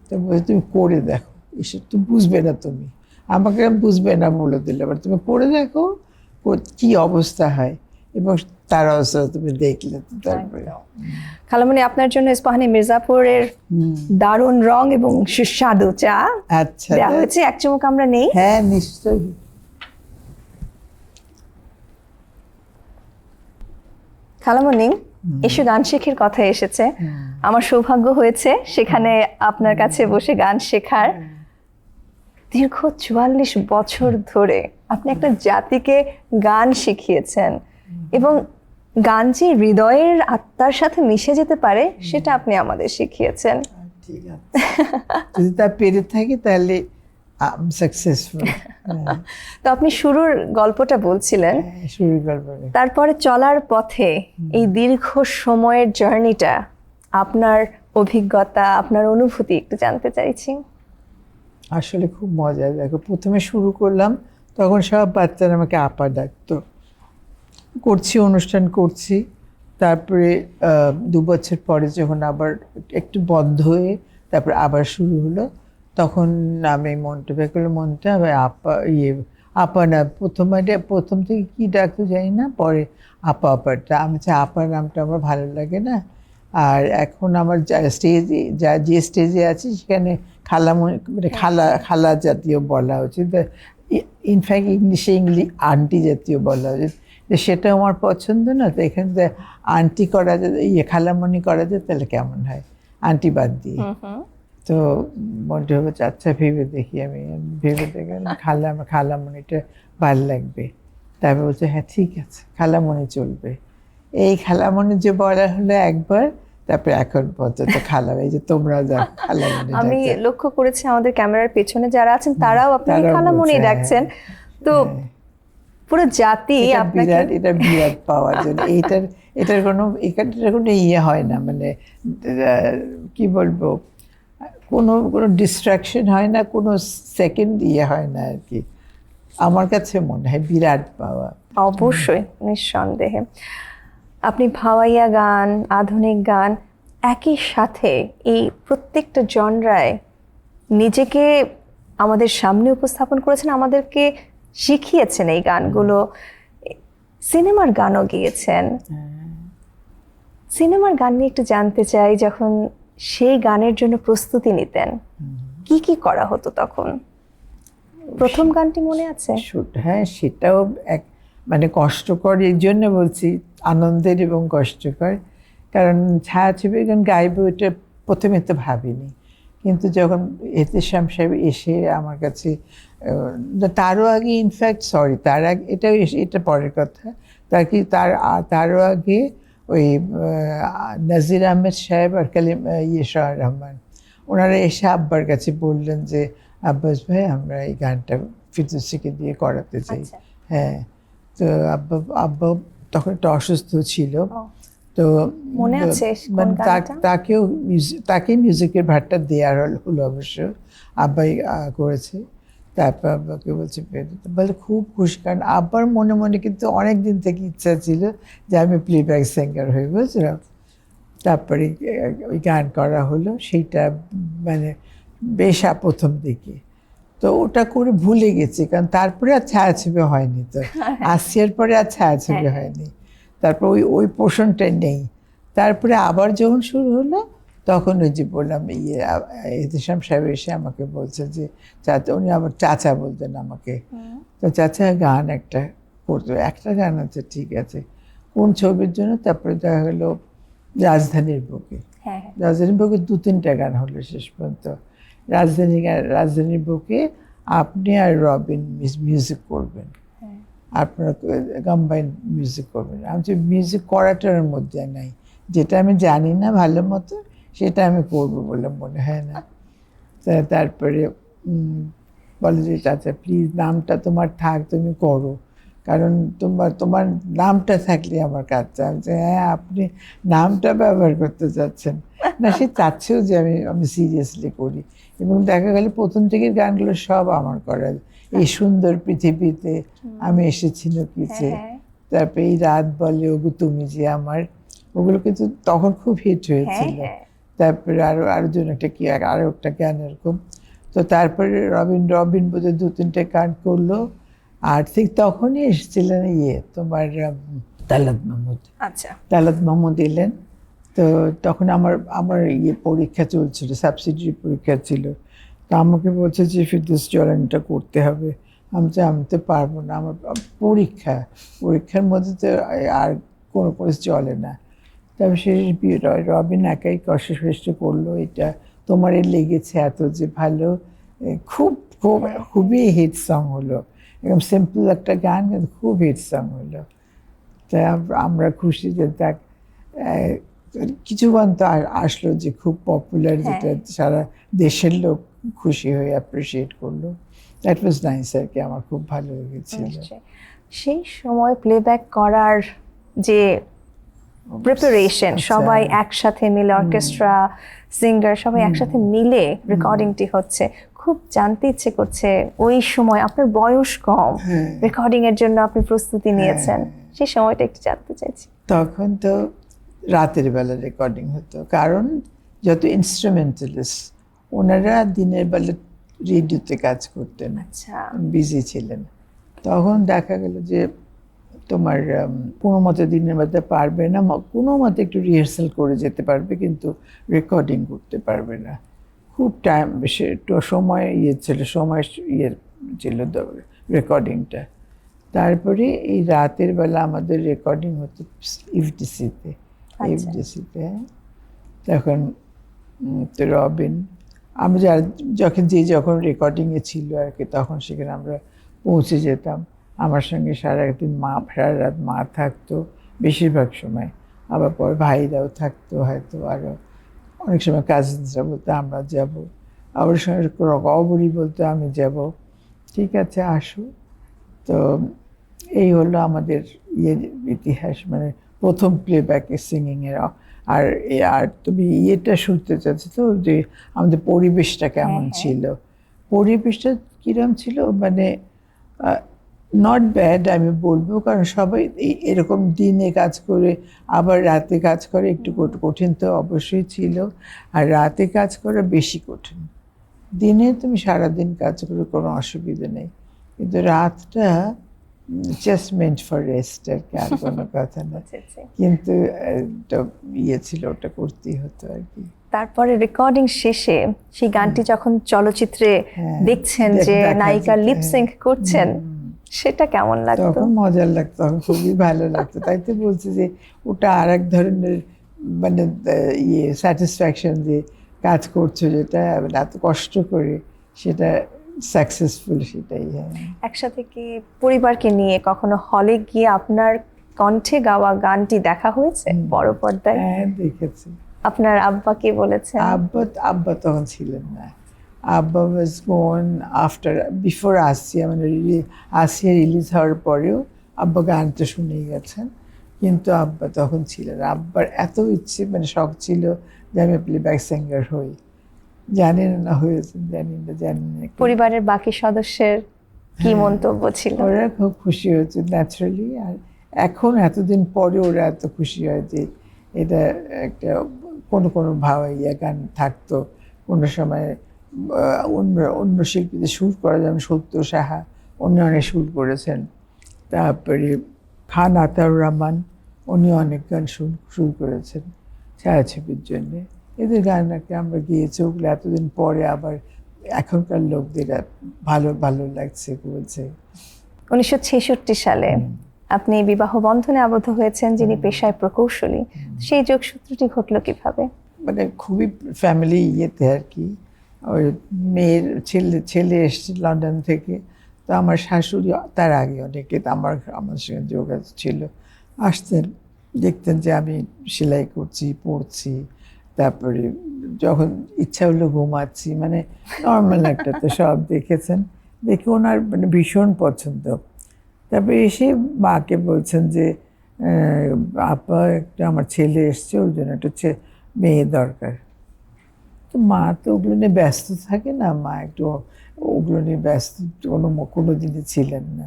তো তুমি করে দেখো, এসব তো বুঝবে না তুমি, আমাকে বুঝবে না বলে দিলে, এবার তুমি করে দেখো কি অবস্থা হয়। এবং তার অবস্থা তুমি দেখলে তো। তারপরে খালামণি, আপনার জন্য ইস্পাহানি মির্জাপুরের দারুণ রং এবং সুস্বাদু চা আচ্ছা দেওয়া হয়েছে, এক চুমুক আমরা নেই। হ্যাঁ নিশ্চয়ই। খালামণি, এসো গান শেখার কথা এসেছে, আমার সৌভাগ্য হয়েছে সেখানে আপনার কাছে বসে গান শেখার। দীর্ঘ 44 বছর ধরে আপনি একটা জাতিকে গান শিখিয়েছেন, এবং গান যে হৃদয়ের আত্মার সাথে মিশে যেতে পারে সেটা আপনি আমাদের শিখিয়েছেন। ঠিক আছে, যদি তা পেরে থাকি তাহলে সাকসেসফুল। তো আপনি শুরুর গল্পটা বলছিলেন, শুরুর গল্প, তারপরে চলার পথে এই দীর্ঘ সময়ের জার্নিটা, আপনার অভিজ্ঞতা, আপনার অনুভূতি একটু জানতে চাইছি। আসলে খুব মজা। দেখো, প্রথমে শুরু করলাম তখন সব বাচ্চারা আমাকে আপা ডাকতো, করছি অনুষ্ঠান করছি। তারপরে 2 বছর পরে যখন আবার একটু বন্ধ হয়ে তারপরে আবার শুরু হলো, তখন আমি মনটা বেকলে মনটা আপা আপা না, প্রথম থেকে কি ডাকতে যাই না, পরে আপা আপারটা আমি চাই, আপার নামটা আমার ভালো লাগে না। আর এখন আমার যে স্টেজে আছি সেখানে মানে খালা জাতীয় বলা উচিত, ইনফ্যাক্ট ইংলিশে আন্টি জাতীয় বলা উচিত। সেটা আমার পছন্দ না। তো এখানে আন্টি করা যায়, খালামণি করা যায়, তাহলে কেমন হয় আন্টি বাদ দিয়ে। তো মনে হচ্ছে আচ্ছা ভেবে দেখি, আমি ভেবে দেখি খালামণিটা ভালো লাগবে। তারপর বলছে হ্যাঁ ঠিক আছে, খালামণি চলবে। এই খালামণি যে বলা হলো একবার, তারপরে এখন পর্যন্ত খালাম, এই যে তোমরা যাও খালামণি। আমি লক্ষ্য করেছি আমাদের ক্যামেরার পেছনে যারা আছেন তারাও আপনাকে খালামণি ডাকছেন। তো পুরো জাতি আপনাকে, এটা বিরাট পাওয়ার জন্য এটার কোনো হয় না, মানে কি বলবো, কোনো ডিস্ট্রাকশন হয় না, কোনো সেকেন্ড হয় না আর কি। আমার কাছে মনে হয় বিরাট পাওয়া। অবশ্যই, নিঃসন্দেহে। আপনি ভাওয়াইয়া গান, আধুনিক গান একই সাথে এই প্রত্যেকটা জনরায় নিজেকে আমাদের সামনে উপস্থাপন করেছেন, আমাদেরকে শিখিয়েছেন এই গানগুলো। সিনেমার গানও গিয়েছেন। সিনেমার গান নিয়ে একটু জানতে চাই, যখন সেই গানের জন্য প্রস্তুতি নিতেন কি কি করা হতো তখন? প্রথম গানটি মনে আছে? হ্যাঁ, সেটাও এক মানে কষ্টকর, এই জন্য বলছি আনন্দের এবং কষ্টকর। কারণ ছায়াছবির গান গাইবো এটা প্রথমে তো ভাবিনি, কিন্তু যখন এহতেশাম সাহেব এসে আমার কাছে, তারও আগে ইনফ্যাক্ট তার আগে এটা পরের কথা, তারও আগে ওই নাজির আহমেদ সাহেব আর শাহ রহমান ওনারা এসে আব্বার কাছে বললেন যে আব্বাস ভাই আমরা এই গানটা ফিরদৌসীকে দিয়ে করাতে চাই। হ্যাঁ, তো আব্বা তখন একটু অসুস্থ ছিল, তো মনে আছে মানে তাকে মিউজিকের ভারটা দেওয়ার হলো অবশ্য, আব্বাই করেছে। তারপর আব্বাকে বলে খুব খুশি, কারণ আব্বার মনে মনে কিন্তু অনেক দিন থেকে ইচ্ছা ছিল যে আমি প্লেব্যাক সিঙ্গার হয়ে, বুঝলাম। তারপরে ওই গান করা হলো, সেইটা মানে বেশ প্রথম দিকে তো ওটা করে ভুলে গেছি, কারণ তারপরে আর ছায়াছবি হয়নি, তো আসিয়ার পরে আর ছায়াছবি হয়নি, তারপর ওই পোর্শনটাই নেই। তারপরে আবার যখন শুরু হলো তখন ওই যে বললাম এহতেশাম সাহেব এসে আমাকে বলছে যে উনি আমার চাচা বলতেন আমাকে, তো চাচা গান একটা করতো, একটা গান আছে, ঠিক আছে কোন ছবির জন্য? তারপরে দেখা হলো রাজধানীর বুকে। রাজধানীর বুকে 2-3টা গান হলো শেষ পর্যন্ত। রাজধানীর বুকে আপনি আর রবিন মিউজিক করবেন, আপনারা কম্বাইন মিউজিক করবেন। আমি যে মিউজিক করাটার মধ্যে নাই, যেটা আমি জানি না ভালো মতো সেটা আমি করবো বলে মনে হয় না। তারপরে বলে যে চাচা প্লিজ নামটা তোমার থাক, তুমি করো, কারণ তোমার নামটা থাকলে আমার কাজ। হ্যাঁ, আপনি নামটা ব্যবহার করতে চাচ্ছেন না, সে চাচ্ছেও যে আমি সিরিয়াসলি করি। এবং দেখা গেল প্রথম দিকের গানগুলো সব আমার করা, এই সুন্দর পৃথিবীতে আমি এসেছি নকিছে, তারপরে এই রাত বলে ওগো তুমি যে আমার, ওগুলো কিন্তু তখন খুব হিট হয়েছিল। তারপরে আরো জন একটা কি আরো একটা গান এরকম। তো তারপরে রবিন বোধহয় 2-3টে গান করলো, আর ঠিক তখনই এসেছিলেন তোমার তালাত মাহমুদ। আচ্ছা, তালাত মাহমুদ এলেন, তো তখন আমার পরীক্ষা চলছিল, সাবসিডারি পরীক্ষা ছিল। তো আমাকে বলছে যে ফিরদৌস চলেনটা করতে হবে। আমি তো পারবো না, আমার পরীক্ষার মধ্যে তো আর কোনো চলে না। তারপর সে রবিন একাই কষ্ট করলো, এটা তোমার লেগেছে এত যে ভালো, খুবই হিট সং হলো, একদম সিম্পল একটা গান কিন্তু খুব হিট সং হলো। তাই আমরা খুশি যে দেখ কিছু গান তো আসলো যে খুব পপুলার, যেটা সারা দেশের লোক খুশি হয়ে অ্যাপ্রিসিয়েট করলো। দ্যাট ওয়াজ নাইস আর কি, আমার খুব ভালো লেগেছিল। সেই সময় প্লেব্যাক করার যে প্রিপারেশন, সবাই একসাথে মিলে, অর্কেস্ট্রা, সিঙ্গার সবাই একসাথে মিলে রেকর্ডিংটি হচ্ছে, খুব জানতে ইচ্ছে করছে ওই সময় আপনার বয়স কম, রেকর্ডিং এর জন্য আপনি প্রস্তুতি নিয়েছেন, সেই সময়টা একটু জানতে চাইছি। তখন তো রাতের বেলা রেকর্ডিং হতো, কারণ যত ইনস্ট্রুমেন্টালিস্ট ওনারা দিনের বেলা রেডিওতে কাজ করতেন, বিজি ছিলেন। তখন দেখা গেল যে তোমার কোনো মতে দিনের মধ্যে পারবে না, কোনো মতে একটু রিহার্সাল করে যেতে পারবে, কিন্তু রেকর্ডিং করতে পারবে না। খুব টাইম একটু সময় ছিল রেকর্ডিংটা। তারপরে এই রাতের বেলা আমাদের রেকর্ডিং হতো এফডিসিতে। হ্যাঁ, তখন তো রবিন আমরা যখন রেকর্ডিংয়ে ছিল আর কি, তখন সেখানে আমরা পৌঁছে যেতাম। আমার সঙ্গে সারা রাত মা থাকতো বেশিরভাগ সময়, আবার পর ভাইরাও থাকতো হয়তো, আরও অনেক সময় কাজিনসরা বলতো আমরা যাব, আবার সঙ্গে অবরই বলতো আমি যাব, ঠিক আছে আসো। তো এই হলো আমাদের ইতিহাস, মানে প্রথম প্লেব্যাকের সিঙ্গিংয়ের। আর তুমি শুনতে চাচ্ছ তো, যে আমাদের পরিবেশটা কেমন ছিল? পরিবেশটা কিরম ছিল, মানে নট ব্যাড আমি বলবো, কারণ সবাই এরকম দিনে কাজ করে আবার রাতে কাজ করে, একটু কঠিন তো অবশ্যই ছিল, আর রাতে কাজ করা বেশি কঠিন, দিনে তুমি সারাদিন কাজ করে কোনো অসুবিধা নেই, কিন্তু রাতটা জাস্ট মেন্ট ফর রেস্ট আর কি, আর কোনো কথা না। কিন্তু একটা ইয়ে ছিল, ওটা করতেই হতো আর কি। তারপরে রেকর্ডিং শেষে সেই গানটি যখন চলচ্চিত্রে হ্যাঁ, দেখছেন যে দেখা নায়িকা যেত, লিপসিঙ্ক করছেন, সেটা কেমন লাগতো? তখন মজার লাগতো, তখন খুবই ভালো লাগতো। তাই তো বলছি যে ওটা আর এক ধরনের মানে ইয়ে স্যাটিসফ্যাকশন, যে কাজ করছো যেটা এত কষ্ট করে সেটা সাকসেসফুল, সেটাই। হ্যাঁ, একসাথে কি পরিবারকে নিয়ে কখনো হলে গিয়ে আপনার কণ্ঠে গাওয়া গানটি দেখা হয়েছে বড় পর্দায়? হ্যাঁ দেখেছি। আপনার আব্বা কি বলেছেন? আব্বা তখন ছিলেন না। আব্বা ওয়াজ গোন আফটার, বিফোর আসিয়া, মানে আসিয়া রিলিজ হওয়ার পরেও আব্বা গানটা শুনেই গেছেন, কিন্তু আব্বা তখন ছিলেন। আব্বার এত ইচ্ছে, মানে শখ ছিল যে আমি প্লেব্যাক সিঙ্গার হই। জানি না হয়েছেন, জানি না। পরিবারের বাকি সদস্যের কি হ্যাঁ, মন্তব্য ছিল? ওরা খুব খুশি হয়েছে ন্যাচারালি। আর এখন এতদিন পরে ওরা এত খুশি হয় যে এটা একটা কোনো ইয়ে গান থাকতো কোনো সময়। অন্য শিল্পীদের সুর করা, যেমন সত্য সাহা, উনি অনেক সুর করেছেন। তারপরে খান আতাউর রহমান, উনি অনেক গান সুর করেছেন ছায়াছবির জন্যে। এদের গান নাকি আমরা গিয়েছি, ওগুলো এতদিন পরে আবার এখনকার লোকদের ভালো লাগছে বলছে। 1966 সালে আপনি বিবাহ বন্ধনে আবদ্ধ হয়েছেন যিনি পেশায় প্রকৌশলী। সেই যোগসূত্রটি ঘটলো কিভাবে? মানে খুবই ফ্যামিলি ইয়েতে আর কি। ওই মেয়ের ছেলে এসছে লন্ডন থেকে, তো আমার শাশুড়ি তার আগে অনেকে আমার সঙ্গে যোগাযোগ ছিল, আসতেন, দেখতেন যে আমি সেলাই করছি, পড়ছি, তারপরে যখন ইচ্ছা হলো ঘুমাচ্ছি, মানে নর্মাল একটা, তো সব দেখেছেন। দেখে ওনার মানে ভীষণ পছন্দ। তারপরে এসে মাকে বলছেন যে আপা, একটা আমার ছেলে এসছে, ওর জন্য একটা মেয়ে দরকার। তো মা তো ওগুলো নিয়ে ব্যস্ত থাকে না, মা একটু ওগুলো নিয়ে ব্যস্ত কোনো দিনই ছিলেন না।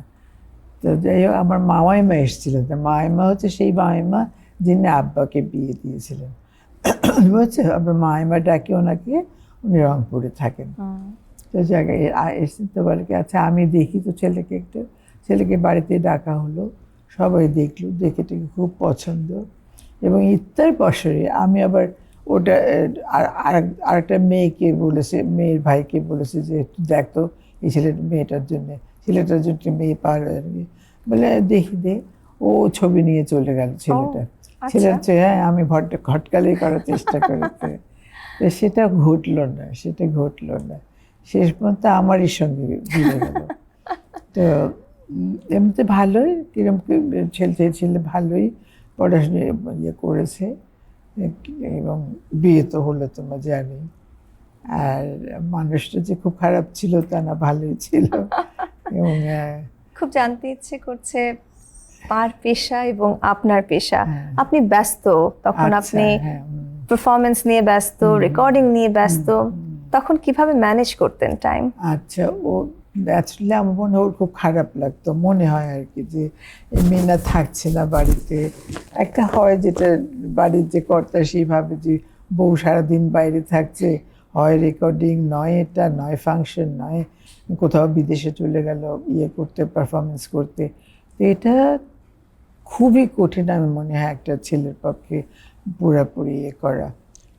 তো যাই হোক, আমার মামাইমা এসেছিলেন। তো মামাইমা হচ্ছে সেই মামাইমা যিনি আব্বাকে বিয়ে দিয়েছিলেন, বুঝছে। আবার মামাইমা ডাকে ওনাকে, উনি রংপুরে থাকেন। তো জায়গায় এসে তো বলে কি, আচ্ছা আমি দেখি তো ছেলেকে একটু। ছেলেকে বাড়িতে ডাকা হলো, সবাই দেখলো, দেখে টেকে খুব পছন্দ। এবং ইফতার বছরে আমি আবার ওটা আরেকটা মেয়েকে বলেছে, মেয়ের ভাইকে বলেছে যে একটু দেখতো এই ছেলেটার জন্য মেয়ে পাওয়া যাবে বলে, দেখি দে। ও ছবি নিয়ে চলে গেল ছেলেটা। ছেলের হ্যাঁ, আমি ঘটকালি করার চেষ্টা করেছি, তো সেটা ঘটলো না। শেষ পর্যন্ত আমারই সঙ্গে ঘুরে গেল। তো এমনিতে ভালোই, কিরম ছেলে ভালোই পড়াশোনা ইয়ে করেছে, এবং বিয়ে তো হলো তোমরা জানি। আর মানুষটা যে খুব খারাপ ছিল তা না, ভালোই ছিল। এবং খুব জানতে ইচ্ছে করছে তার পেশা এবং আপনার পেশা। আপনি ব্যস্ত তখন, আপনি পারফরমেন্স নিয়ে ব্যস্ত, রেকর্ডিং নিয়ে ব্যস্ত, তখন কিভাবে ম্যানেজ করতেন টাইম? আচ্ছা, ও ন্যাচুরালি আমার মনে হয় ওর খুব খারাপ লাগতো, মনে হয় আর কি, যে মেয়েরা থাকছে না বাড়িতে। একটা হয় যেটা বাড়ির যে কর্তা, সেইভাবে যে বউ সারাদিন বাইরে থাকছে, হয় রেকর্ডিং, নয় এটা, নয় ফাংশন, নয় কোথাও বিদেশে চলে গেল ইয়ে করতে, পারফরমেন্স করতে। তো এটা খুবই কঠিন আমি মনে হয় একটা ছেলের পক্ষে পুরোপুরি ইয়ে করা।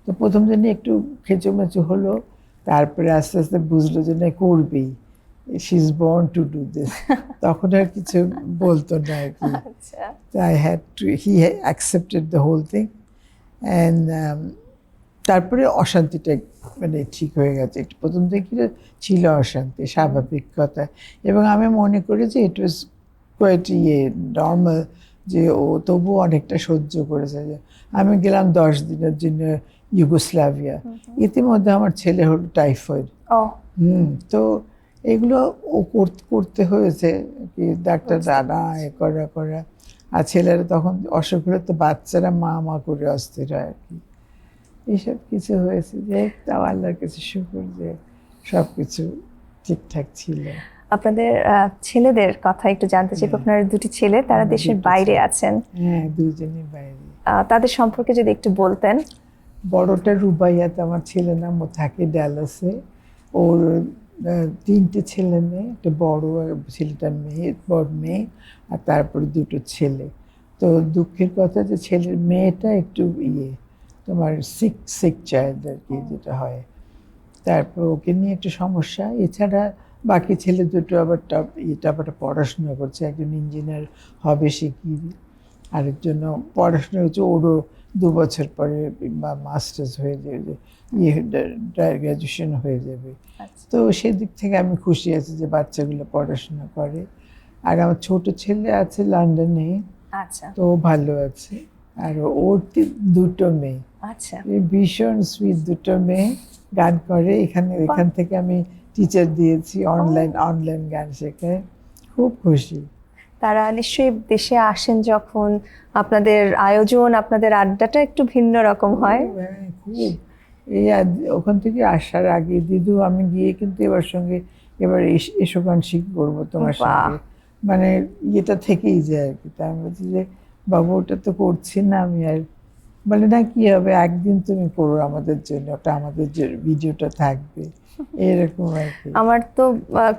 তো প্রথম দিনে একটু খেঁচোমেচো হলো, তারপরে আস্তে আস্তে বুঝলো যে না, করবেই, she is born to do this. তখন আর কিছু বলতো না আর কি। I had to, he accepted the whole thing. And তারপরে অশান্তিটা মানে ঠিক হয়ে গেছে। একটু প্রথম থেকে ছিল অশান্তি, স্বাভাবিক কথা। এবং আমি মনে করি যে ইট ওয়াজ কোয়াইট নর্মাল, যে ও তবুও অনেকটা সহ্য করেছে। যে আমি গেলাম 10 দিনের জন্য ইউগোস্লাভিয়া, ইতিমধ্যে আমার ছেলে হলো টাইফয়েড। তো এগুলো ও করতে হয়েছে কি, ডাক্তার দাদা এ করা। আর ছেলেরা তখন অসুখ হলে তো বাচ্চারা মা করে অস্থির হয় আর কি। এইসব কিছু হয়েছে, যে তাও আল্লাহর কাছে শুকর যে সব কিছু ঠিকঠাক ছিল। আপনাদের ছেলেদের কথা একটু জানতে চাই। আপনার দুটি ছেলে, তারা দেশের বাইরে আছেন। হ্যাঁ, দুজনই বাইরে। তাদের সম্পর্কে যদি একটু বলতেন। বড়টা রুবাইয়াত আমার ছেলে নাম, ও থাকে ড্যালাসে। ওর 3টে ছেলে মেয়ে, একটা বড় ছেলেটা বড় মেয়ে, আর তারপরে 2টো ছেলে। তো দুঃখের কথা যে ছেলের মেয়েটা একটু তোমার সিক চাইল্ড আর কি, যেটা হয়। তারপর ওকে নিয়ে একটু সমস্যা। এছাড়া বাকি ছেলে দুটো আবার পড়াশোনা করছে, একজন ইঞ্জিনিয়ার হবে শিগগিরই, আরেকজন পড়াশোনা হচ্ছে, ওরও 2 বছর পরে মাস্টার্স হয়ে যাবে, গ্র্যাজুয়েশন হয়ে যাবে। তো সেদিক থেকে আমি খুশি আছি যে বাচ্চাগুলো পড়াশোনা করে। আর আমার ছোট ছেলে আছে লন্ডনে, আচ্ছা তো ও ভালো আছে। আর ওর 2টো মেয়ে, আচ্ছা, ভীষণ সুইট 2টো মেয়ে, গান করে। এখান থেকে আমি টিচার দিয়েছি, অনলাইন গান শেখায়। খুব খুশি। তারা নিশ্চয়ই দেশে আসেন যখন, আপনাদের আয়োজন, আপনাদের আড্ডাটা একটু ভিন্ন রকম হয়। খুব ওখান থেকে আসার আগে দিদু আমি গিয়ে কিন্তু এবার এসো গান শিখ করবো তোমার সঙ্গে, মানে ইয়েটা থেকেই যায় আর কি। তা আমি বলছি যে বাবু ওটা তো করছি না আমি, আর বলে না কি হবে, একদিন তুমি করো আমাদের জন্য, ওটা আমাদের ভিডিওটা থাকবে, এরকম আর কি। আমার তো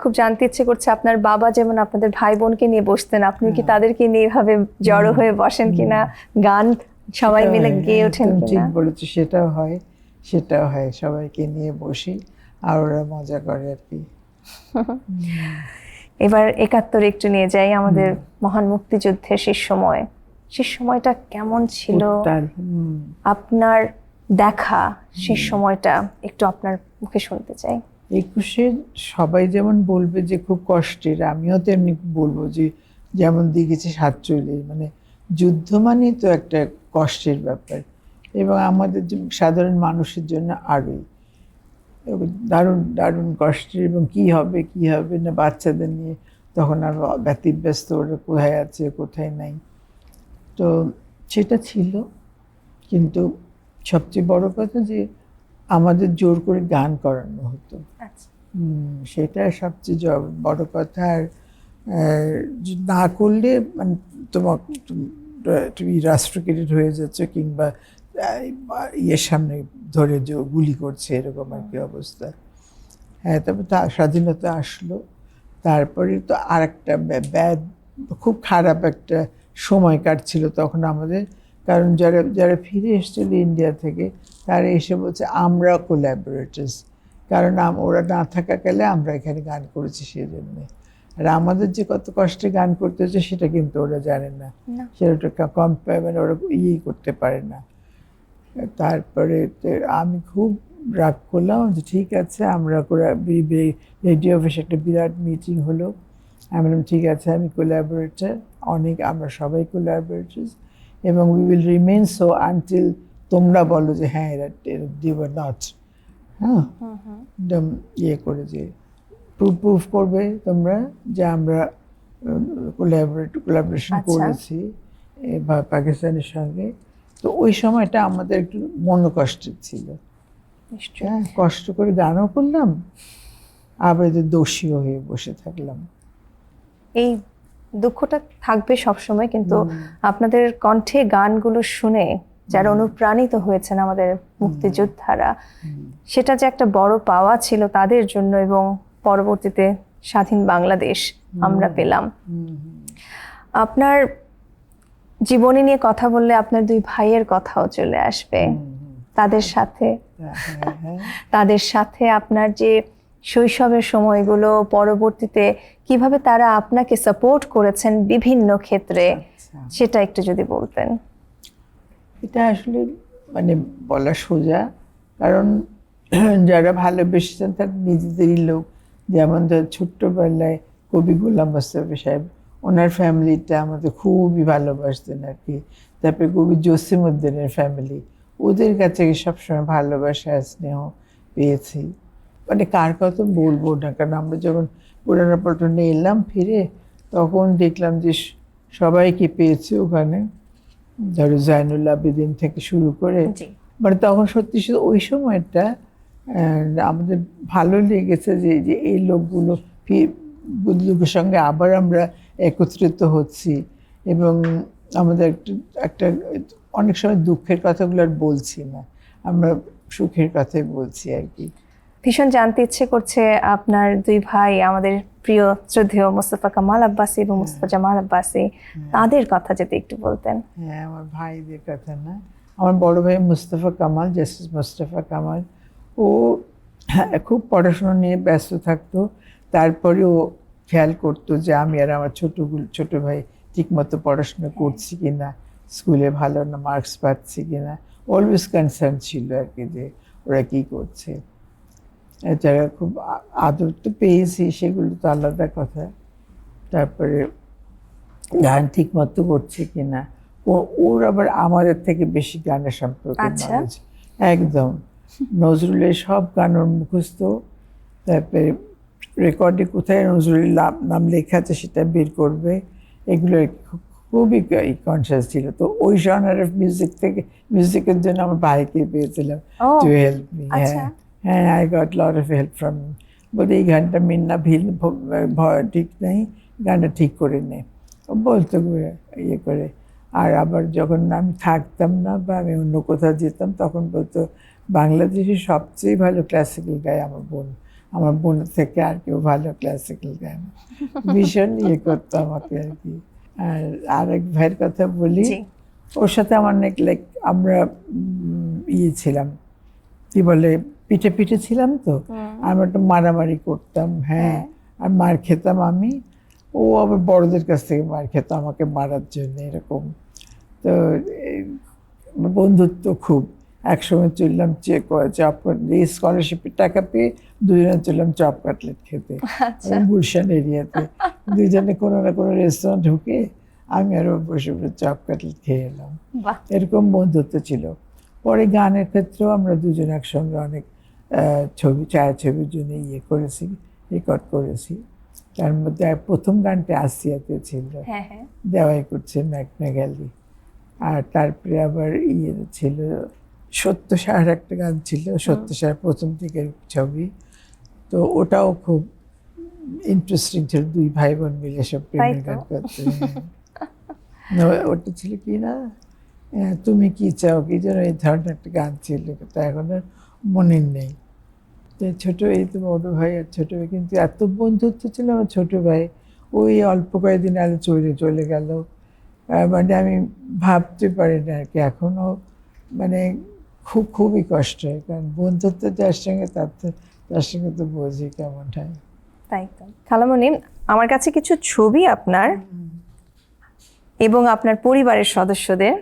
খুব জানতে ইচ্ছে করছে, আপনার বাবা যেমন আপনাদের ভাই বোনকে নিয়ে বসতেন, আপনি কি তাদেরকে নিয়ে এভাবে জড়ো হয়ে বসেন কিনা, গান সবাই মিলে গেয়ে ওঠেন কিনা? ঠিক বলেছো, সেটাও হয়, সবাইকে নিয়ে বসি আর ওরা মজা করে আর কি। এবার 71 একটু নিয়ে যাই, আমাদের মহান মুক্তিযুদ্ধের শেষ সময়টা কেমন ছিল, আপনার দেখা শেষ সময়টা একটু আপনার মুখে শুনতে চাই। 21 সবাই যেমন বলবে যে খুব কষ্টের, আমিও তেমনি বলবো যে যেমন দেখেছি 47, মানে যুদ্ধ মানে তো একটা কষ্টের ব্যাপার, এবং আমাদের সাধারণ মানুষের জন্য আরোই দারুণ দারুণ কষ্টের। এবং কি হবে না বাচ্চাদের নিয়ে তখন আর ব্যতিব্যস্ত, ওরা কোথায় আছে কোথায় নাই। তো সেটা ছিল, কিন্তু সবচেয়ে বড় কথা যে আমাদের জোর করে গান করানো হতো, সেটা সবচেয়ে বড় কথা। আর না করলে মানে তুমি রাষ্ট্র ক্যাডেট হয়ে যাচ্ছ, কিংবা ইয়ের সামনে ধরে যে গুলি করছে, এরকম আর কি অবস্থা। হ্যাঁ, তবে স্বাধীনতা আসলো, তারপরে তো আর একটা খুব খারাপ একটা সময় কাটছিল তখন আমাদের। কারণ যারা ফিরে এসেছিল ইন্ডিয়া থেকে, তারা এসে বলছে আমরা কোল্যাবোরেটরস, কারণ ওরা না থাকাকালে আমরা এখানে গান করেছি সেজন্য। আর আমাদের যে কত কষ্টে গান করতে হচ্ছে সেটা কিন্তু ওরা জানে না, সেটা মানে ওরা করতে পারে না। তারপরে আমি খুব রাগ করলাম যে ঠিক আছে, আমরা রেডিও অফিসে একটা বিরাট মিটিং হলো। আমি বললাম ঠিক আছে, আমি কোল্যাবোরেটর, আমরা সবাই কোল্যাবোরেটরস, এবং we will remain so until তোমরা বলো যে হ্যাঁ ইউ আর নট। হ্যাঁ, একদম করে যে প্রুফ করবে তোমরা যে আমরা কোলাবোরেশন করেছি পাকিস্তানের সঙ্গে। তো ওই সময়টা আমাদের একটু মনোকষ্টের ছিল, হ্যাঁ, কষ্ট করে গানও করলাম, আবার এদের দোষীও হয়ে বসে থাকলাম। এই দুঃখটা থাকবে সবসময়, কিন্তু আপনাদের কণ্ঠে গানগুলো শুনে যারা অনুপ্রাণিত হয়েছেন আমাদের মুক্তিযোদ্ধারা, সেটা যে একটা বড় পাওয়া ছিল তাদের জন্য, এবং পরবর্তীতে স্বাধীন বাংলাদেশ আমরা পেলাম। আপনার জীবনী নিয়ে কথা বললে আপনার 2 ভাইয়ের কথাও চলে আসবে, তাদের সাথে আপনার যে শৈশবের সময়গুলো, পরবর্তীতে কিভাবে তারা আপনাকে সাপোর্ট করেছেন বিভিন্ন ক্ষেত্রে, সেটা একটু যদি বলতেন। এটা আসলে মানে বলা সোজা, কারণ যারা ভালোবেসেছেন তারা নিজেদেরই লোক। যেমন ধর ছোট্টবেলায় কবি গোলাম মোস্তফা সাহেব, ওনার ফ্যামিলিটা আমাদের খুবই ভালোবাসতেন আর কি। তারপরে কবি জসিমউদ্দিনের ফ্যামিলি, ওদের কাছে সবসময় ভালোবাসা স্নেহ পেয়েছি। মানে কার কথা বলবো না, কারণ আমরা যখন পুরানো পল্টনে এলাম ফিরে, তখন দেখলাম যে সবাইকে পেয়েছি ওখানে, ধরো জাইনুল আবেদিন থেকে শুরু করে, মানে তখন সত্যি ওই সময়টা আমাদের ভালো লেগেছে যে এই লোকের সঙ্গে আবার আমরা একত্রিত হচ্ছি, এবং আমাদের একটা অনেক সময় দুঃখের কথাগুলো আর বলছি না, আমরা সুখের কথাই বলছি আর কি। ভীষণ জানতে ইচ্ছে করছে আপনার দুই ভাই, আমাদের প্রিয় শ্রদ্ধেয় মোস্তফা কামাল আব্বাসী এবং মোস্তফা জামাল আব্বাসী, তাদের কথা যদি একটু বলতেন। হ্যাঁ, আমার ভাইদের কথা না, আমার বড় ভাই মুস্তফা কামাল, জাস্টিস মুস্তফা কামাল, ও খুব পড়াশোনা নিয়ে ব্যস্ত থাকতো। তারপরে ও খেয়াল করতো যে আমি আর আমার ছোট ভাই ঠিকমতো পড়াশোনা করছি কিনা, স্কুলে ভালো না মার্কস পাচ্ছি কিনা, অলওয়েজ কনসার্ন ছিল আর কি যে ওরা কী করছে। এছাড়া খুব আদর তো পেয়েছি, সেগুলো তো আলাদা কথা। তারপরে গান ঠিক মতো করছে কিনা, ওর আবার আমাদের থেকে বেশি গানের সম্পর্কে নলেজ, একদম নজরুলের সব গান ওর মুখস্থ। তারপরে রেকর্ডে কোথায় নজরুলের নাম লেখা আছে সেটা বের করবে, এগুলো খুবই কনসিয়াস ছিল। তো ওই জনার অফ মিউজিকের জন্য আমার ভাইকে পেয়েছিলাম টু হেল্প মি। হ্যাঁ, I got lot of help from, বলে এই গানটা মিন্না ভিল ঠিক নেই, গানটা ঠিক করে নে, বলতো ইয়ে করে। আর আবার যখন আমি থাকতাম না বা আমি অন্য কোথাও যেতাম, তখন বলতো বাংলাদেশের সবচেয়ে ভালো ক্লাসিক্যাল গায় আমার বোনের থেকে আর কেউ ভালো ক্লাসিক্যাল গায় না। ভীষণ ইয়ে করতো আমাকে আর কি। আর আরেক ভাইয়ের কথা বলি, ওর সাথে আমার অনেক আমরা ইয়ে ছিলাম, কি বলে, পিঠে ছিলাম, তো আমরা একটু মারামারি করতাম। হ্যাঁ, আর মার খেতাম আমি, ও আবার বড়দের কাছ থেকে মার খেত আমাকে মারার জন্য, এরকম। তো বন্ধুত্ব খুব। একসময় চললাম এই স্কলারশিপের টাকা পেয়ে দুজনে চললাম চপ কাটলেট খেতে গুলশান এরিয়াতে। দুজনে কোনো না কোনো রেস্টুরেন্ট ঢুকে আমি আরও বসে বসে চপ কাটলেট খেয়ে এলাম, এরকম বন্ধুত্ব ছিল। পরে গানের ক্ষেত্রেও আমরা দুজন একসঙ্গে অনেক ছায়াছবির জন্য করেছি, রেকর্ড করেছি। তার মধ্যে প্রথম গানটা আসিয়াতে ছিল, দেওয়াই করছে ম্যাকম্যাগালি। আর তারপরে আবার ছিল সত্যসার, একটা গান ছিল সত্যসার, প্রথম দিকের ছবি। তো ওটাও খুব ইন্টারেস্টিং ছিল, দুই ভাই বোন মিলে সব প্রেমের গান করতে। ওটা ছিল কি না, তুমি কি চাও কি যেন, এই ধরনের একটা গান ছিল, তা এখন আর মনে নেই। এই তো বড় ভাই আর ছোট ভাই, কিন্তু এত বন্ধুত্ব ছিল আমার ছোট ভাই, ওই অল্প কয়েকদিন আগে চলে গেল। মানে আমি ভাবতে পারি না আর কি, এখনো মানে খুবই কষ্ট হয়, কারণ বন্ধুত্ব যার সঙ্গে তার সঙ্গে তো বোঝি কেমন হয়। তাই তো খালামণি, আমার কাছে কিছু ছবি আপনার এবং আপনার পরিবারের সদস্যদের।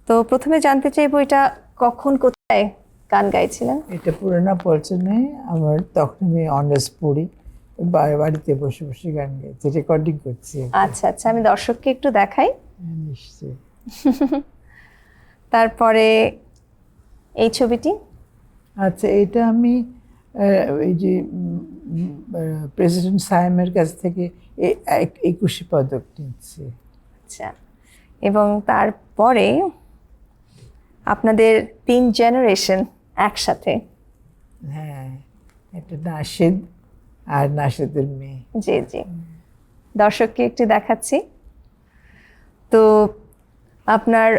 তো প্রথমে জানতে চাইবো, এটা কখন কোথায় গান গাইছিলেন? এটা পুরোনো পল্টনে, আমার তখন আমি অনার্স পড়ি, বাড়িতে বসে বসে গান গাইছি, রেকর্ডিং করছি। আচ্ছা আচ্ছা, আমি দর্শককে একটু দেখাই। নিশ্চয়ই। তারপরে এই ছবিটি, আচ্ছা, এটা আমি এই যে প্রেসিডেন্ট সায়েমের কাছ থেকে 21 পদক নিচ্ছি। আচ্ছা, এবং তারপরে আপনাদের 3 জেনারেশন একসাথে। হ্যাঁ, এটা নাশিদ আর নাশিদের মেয়ে। জি জি, দর্শককে একটু দেখাচ্ছি। তো আপনার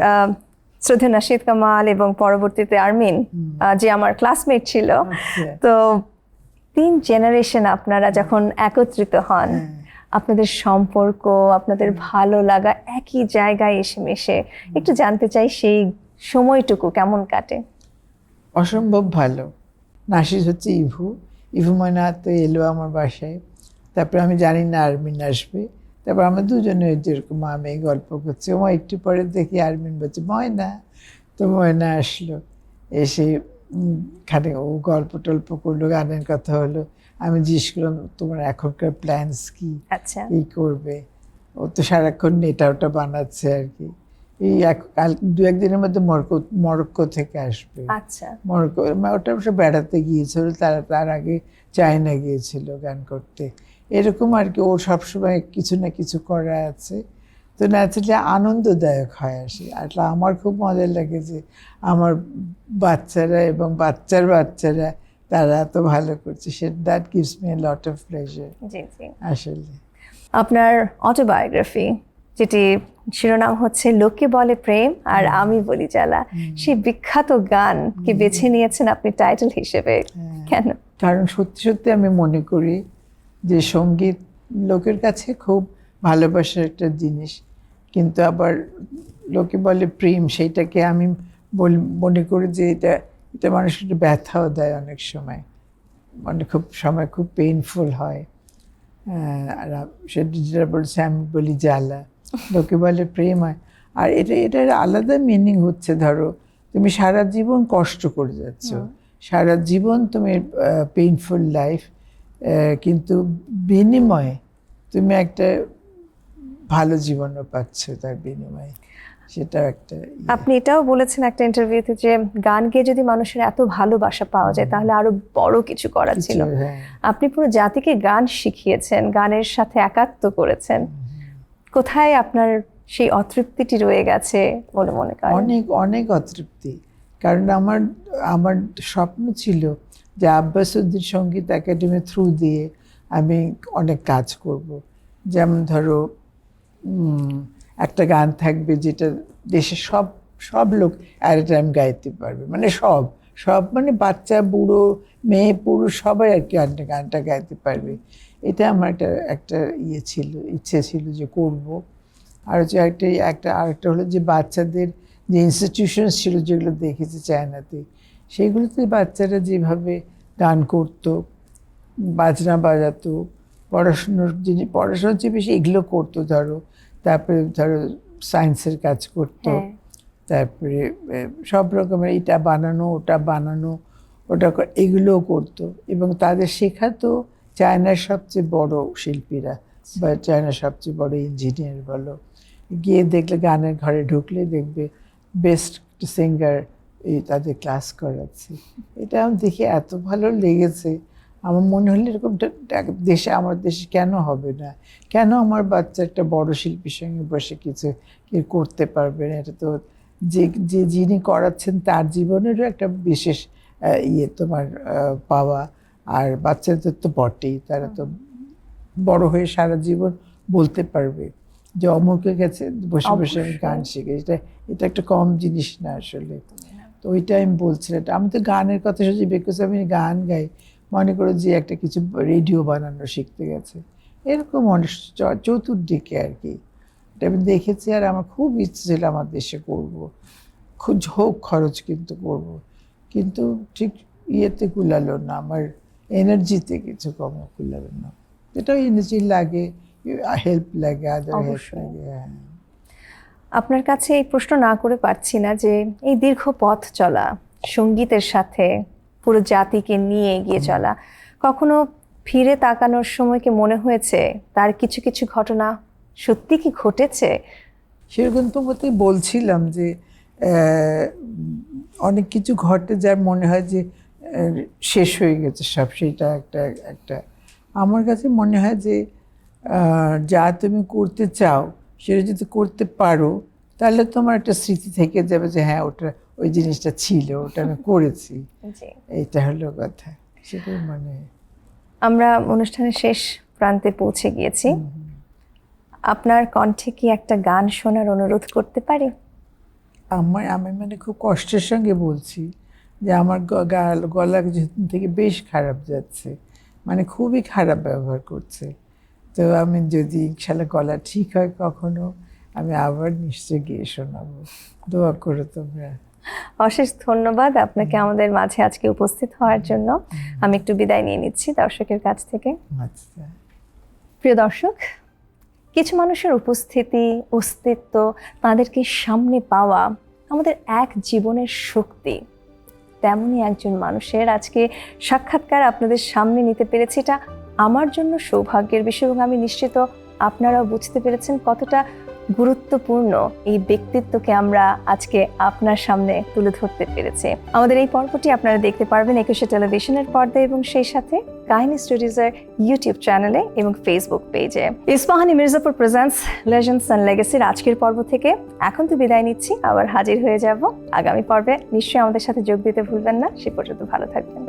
শ্রদ্ধেয় নাশিদ কামাল এবং পরবর্তীতে আরমিন, যে আমার ক্লাসমেট ছিল, তো 3 জেনারেশন আপনারা যখন একত্রিত হন, আপনাদের সম্পর্ক, আপনাদের ভালো লাগা একই জায়গায় এসে মেশে, একটু জানতে চাই সেই সময়টুকু কেমন কাটে? অসম্ভব ভালো। নাশিদ হচ্ছে ইভু ময়না তো এলো আমার বাসায়, তারপরে আমি জানি না আরমিন আসবে, তারপর আমরা দুজনে যেরকম আমি গল্প করছি, ও একটু পরে দেখি আরমিন বলছে ময়না, তো ময়না আসলো, এসে খানে ও গল্প টল্প করলো, গানের কথা হলো। আমি জিজ্ঞেস করলাম তোমার এখনকার প্ল্যানস কি, কি করবে? ও তো সারাক্ষণ এটা ওটা বানাচ্ছে আর কি। এই কাল 2-1 দিনের মধ্যে মরক্কো থেকে আসবে। মরক্কো, ওটা অবশ্য বেড়াতে গিয়েছিল, তার আগে চায়না গিয়েছিল গান করতে, এরকম আর কি। ও সবসময় কিছু না কিছু করা আছে, তো ন্যাচারালি আনন্দদায়ক হয় আসে। আর আমার খুব মজা লাগে যে আমার বাচ্চারা এবং বাচ্চারা তারা এত ভালো করছে, that gives me a lot of pleasure আসলে। আপনার অটোবায়োগ্রাফি, যেটি শিরোনাম হচ্ছে লোকে বলে প্রেম আর আমি বলি জ্বালা। সেই বিখ্যাত গানকে বেছে নিয়েছেন আপনি টাইটেল হিসেবে, কেন? কারণ সত্যি সত্যি আমি মনে করি যে সঙ্গীত লোকের কাছে খুব ভালোবাসার একটা জিনিস, কিন্তু আবার লোকে বলে প্রেম, সেইটাকে আমি মনে করি যে এটা মানুষের ব্যথাও দেয় অনেক সময়, মানে খুব সময় খুব পেইনফুল হয়। আর সেটা যেটা বলছে আমি বলি জ্বালা, লোকে বলে প্রেম হয়। আর এটার আলাদা মিনিং হচ্ছে, ধরো তুমি সারা জীবন কষ্ট করে যাচ্ছ, সারা জীবন তুমি পেইনফুল লাইফ, কিন্তু বিনিময়ে তুমি একটা ভালো জীবনও পাচ্ছ তার বিনিময়ে, সেটা একটা আপনি এটাও বলেছেন একটা ইন্টারভিউতে যে গান গেয়ে যদি মানুষের এত ভালোবাসা পাওয়া যায় তাহলে আরো বড় কিছু করা ছিল। হ্যাঁ। আপনি পুরো জাতিকে গান শিখিয়েছেন, গানের সাথে একাত্ম করেছেন। কোথায় আপনার সেই অতৃপ্তিটি রয়ে গেছে বলে মনে করেন? অনেক অনেক অতৃপ্তি, কারণ আমার স্বপ্ন ছিল যে আব্বাস উদ্দিন সঙ্গীত একাডেমি থ্রু দিয়ে আমি অনেক কাজ করব। যেমন ধরো একটা গান থাকবে যেটা দেশের সব লোক অ্যাট এ টাইম গাইতে পারবে, মানে সব মানে বাচ্চা বুড়ো মেয়ে পুরুষ সবাই আর কি গানটা গাইতে পারবে। এটা আমার একটা ইচ্ছে ছিল যে করব। আর হচ্ছে আরেকটা হলো যে বাচ্চাদের যে ইনস্টিটিউশন ছিল যেগুলো দেখেছি চায়নাতে, সেইগুলোতে বাচ্চারা যেভাবে গান করতো, বাজনা বাজাতো, পড়াশোনার চেয়ে বেশি এগুলো করতো, তারপরে ধরো সায়েন্সের কাজ করতো, তারপরে সব রকমের এটা বানানো ওটা বানানো এগুলোও করতো, এবং তাদের শেখাতো চায়নার সবচেয়ে বড় শিল্পীরা বা চায়নার সবচেয়ে বড় ইঞ্জিনিয়ার বলো। গিয়ে দেখলে গানের ঘরে ঢুকলে দেখবে বেস্ট সিঙ্গার তাদের ক্লাস করাচ্ছে। এটা আমি দেখে এত ভালো লেগেছে, আমার মনে হলো এরকম আমার দেশে কেন হবে না, কেন আমার বাচ্চা একটা বড় শিল্পীর সঙ্গে বসে কিছু করতে পারবে না। এটা তো যিনি করাচ্ছেন তার জীবনেরও একটা বিশেষ তোমার পাওয়া, আর বাচ্চাদের তো বটেই, তারা তো বড় হয়ে সারা জীবন বলতে পারবে যে অমুকের কাছে বসে বসে আমি গান শিখে। এটা একটা কম জিনিস না আসলে। তো ওইটা আমি বলছিলাম, আমি তো গানের কথা শুনছি বিকজ আমি গান গাই, মনে করো যে একটা কিছু রেডিও বানানো শিখতে গেছে, এরকম অনেক চতুর্দিকে আর কি। এটা আমি দেখেছি, আর আমার খুব ইচ্ছে ছিল আমার দেশে করব, খুব ঝোঁক খরচ কিন্তু করব, কিন্তু ঠিক ইয়েতে কুলালো না, আমার এনার্জিতে কিছু কম কুলালো না। এটাও এনার্জি লাগে, হেল্প লাগে, আদার হেল্প লাগে। আপনার কাছে এই প্রশ্ন না করে পারছি না যে এই দীর্ঘ পথ চলা, সঙ্গীতের সাথে পুরো জাতিকে নিয়ে এগিয়ে চলা, কখনো ফিরে তাকানোর সময় কি মনে হয়েছে তার কিছু কিছু ঘটনা সত্যি কি ঘটেছে? সেরকম তো বলছিলাম যে অনেক কিছু ঘটে যার মনে হয় যে শেষ হয়ে গেছে সব, সেটা একটা আমার কাছে মনে হয় যে যা তুমি করতে চাও সেটা যদি করতে পারো তাহলে তোমার একটা স্মৃতি থেকে যাবে যে হ্যাঁ ওই জিনিসটা ছিল, ওটা আমি করেছি। এইটা হলো কথা, সেটাই মনে হয়। আমরা অনুষ্ঠানের শেষ প্রান্তে পৌঁছে গিয়েছি। আপনার কণ্ঠে কি একটা গান শোনার অনুরোধ করতে পারি? আমি মানে খুব কষ্টের সঙ্গে বলছি যে আমার গলা কিছুদিন থেকে বেশ খারাপ যাচ্ছে, মানে খুবই খারাপ ব্যবহার করছে। তো আমি যদি ইনশাল্লাহ গলা ঠিক হয় কখনো, আমি আবার নিশ্চয়ই গিয়ে শোনাবো, দোয়া করো তোমরা। অশেষ ধন্যবাদ আপনাকে আমাদের মাঝে আজকে উপস্থিত হওয়ার জন্য। আমি একটু বিদায় নিয়ে নিচ্ছি দর্শকের কাছ থেকে। আচ্ছা। প্রিয় দর্শক, কিছু মানুষের উপস্থিতি, অস্তিত্ব, তাদেরকে সামনে পাওয়া আমাদের এক জীবনের শক্তি। তেমনই একজন মানুষের আজকে সাক্ষাৎকার আপনাদের সামনে নিতে পেরেছি, এটা আমার জন্য সৌভাগ্যের বিষয়, এবং আমি নিশ্চিত আপনারাও বুঝতে পেরেছেন কতটা গুরুত্বপূর্ণ এই ব্যক্তিত্বকে আমরা আজকে আপনার সামনে তুলে ধরতে পেরেছি। আমাদের এই পর্বটি আপনারা দেখতে পারবেন একুশে টেলিভিশনের পর্দায় এবং সেই সাথে কাহিনী স্টুডিওজের ইউটিউব চ্যানেলে এবং ফেসবুক পেজে। Ispahani Mirzapur presents legends and লেগেসির আজকের পর্ব থেকে এখন তো বিদায় নিচ্ছি, আবার হাজির হয়ে যাব আগামী পর্বে। নিশ্চয়ই আমাদের সাথে যোগ দিতে ভুলবেন না। সে পর্যন্ত ভালো থাকবেন।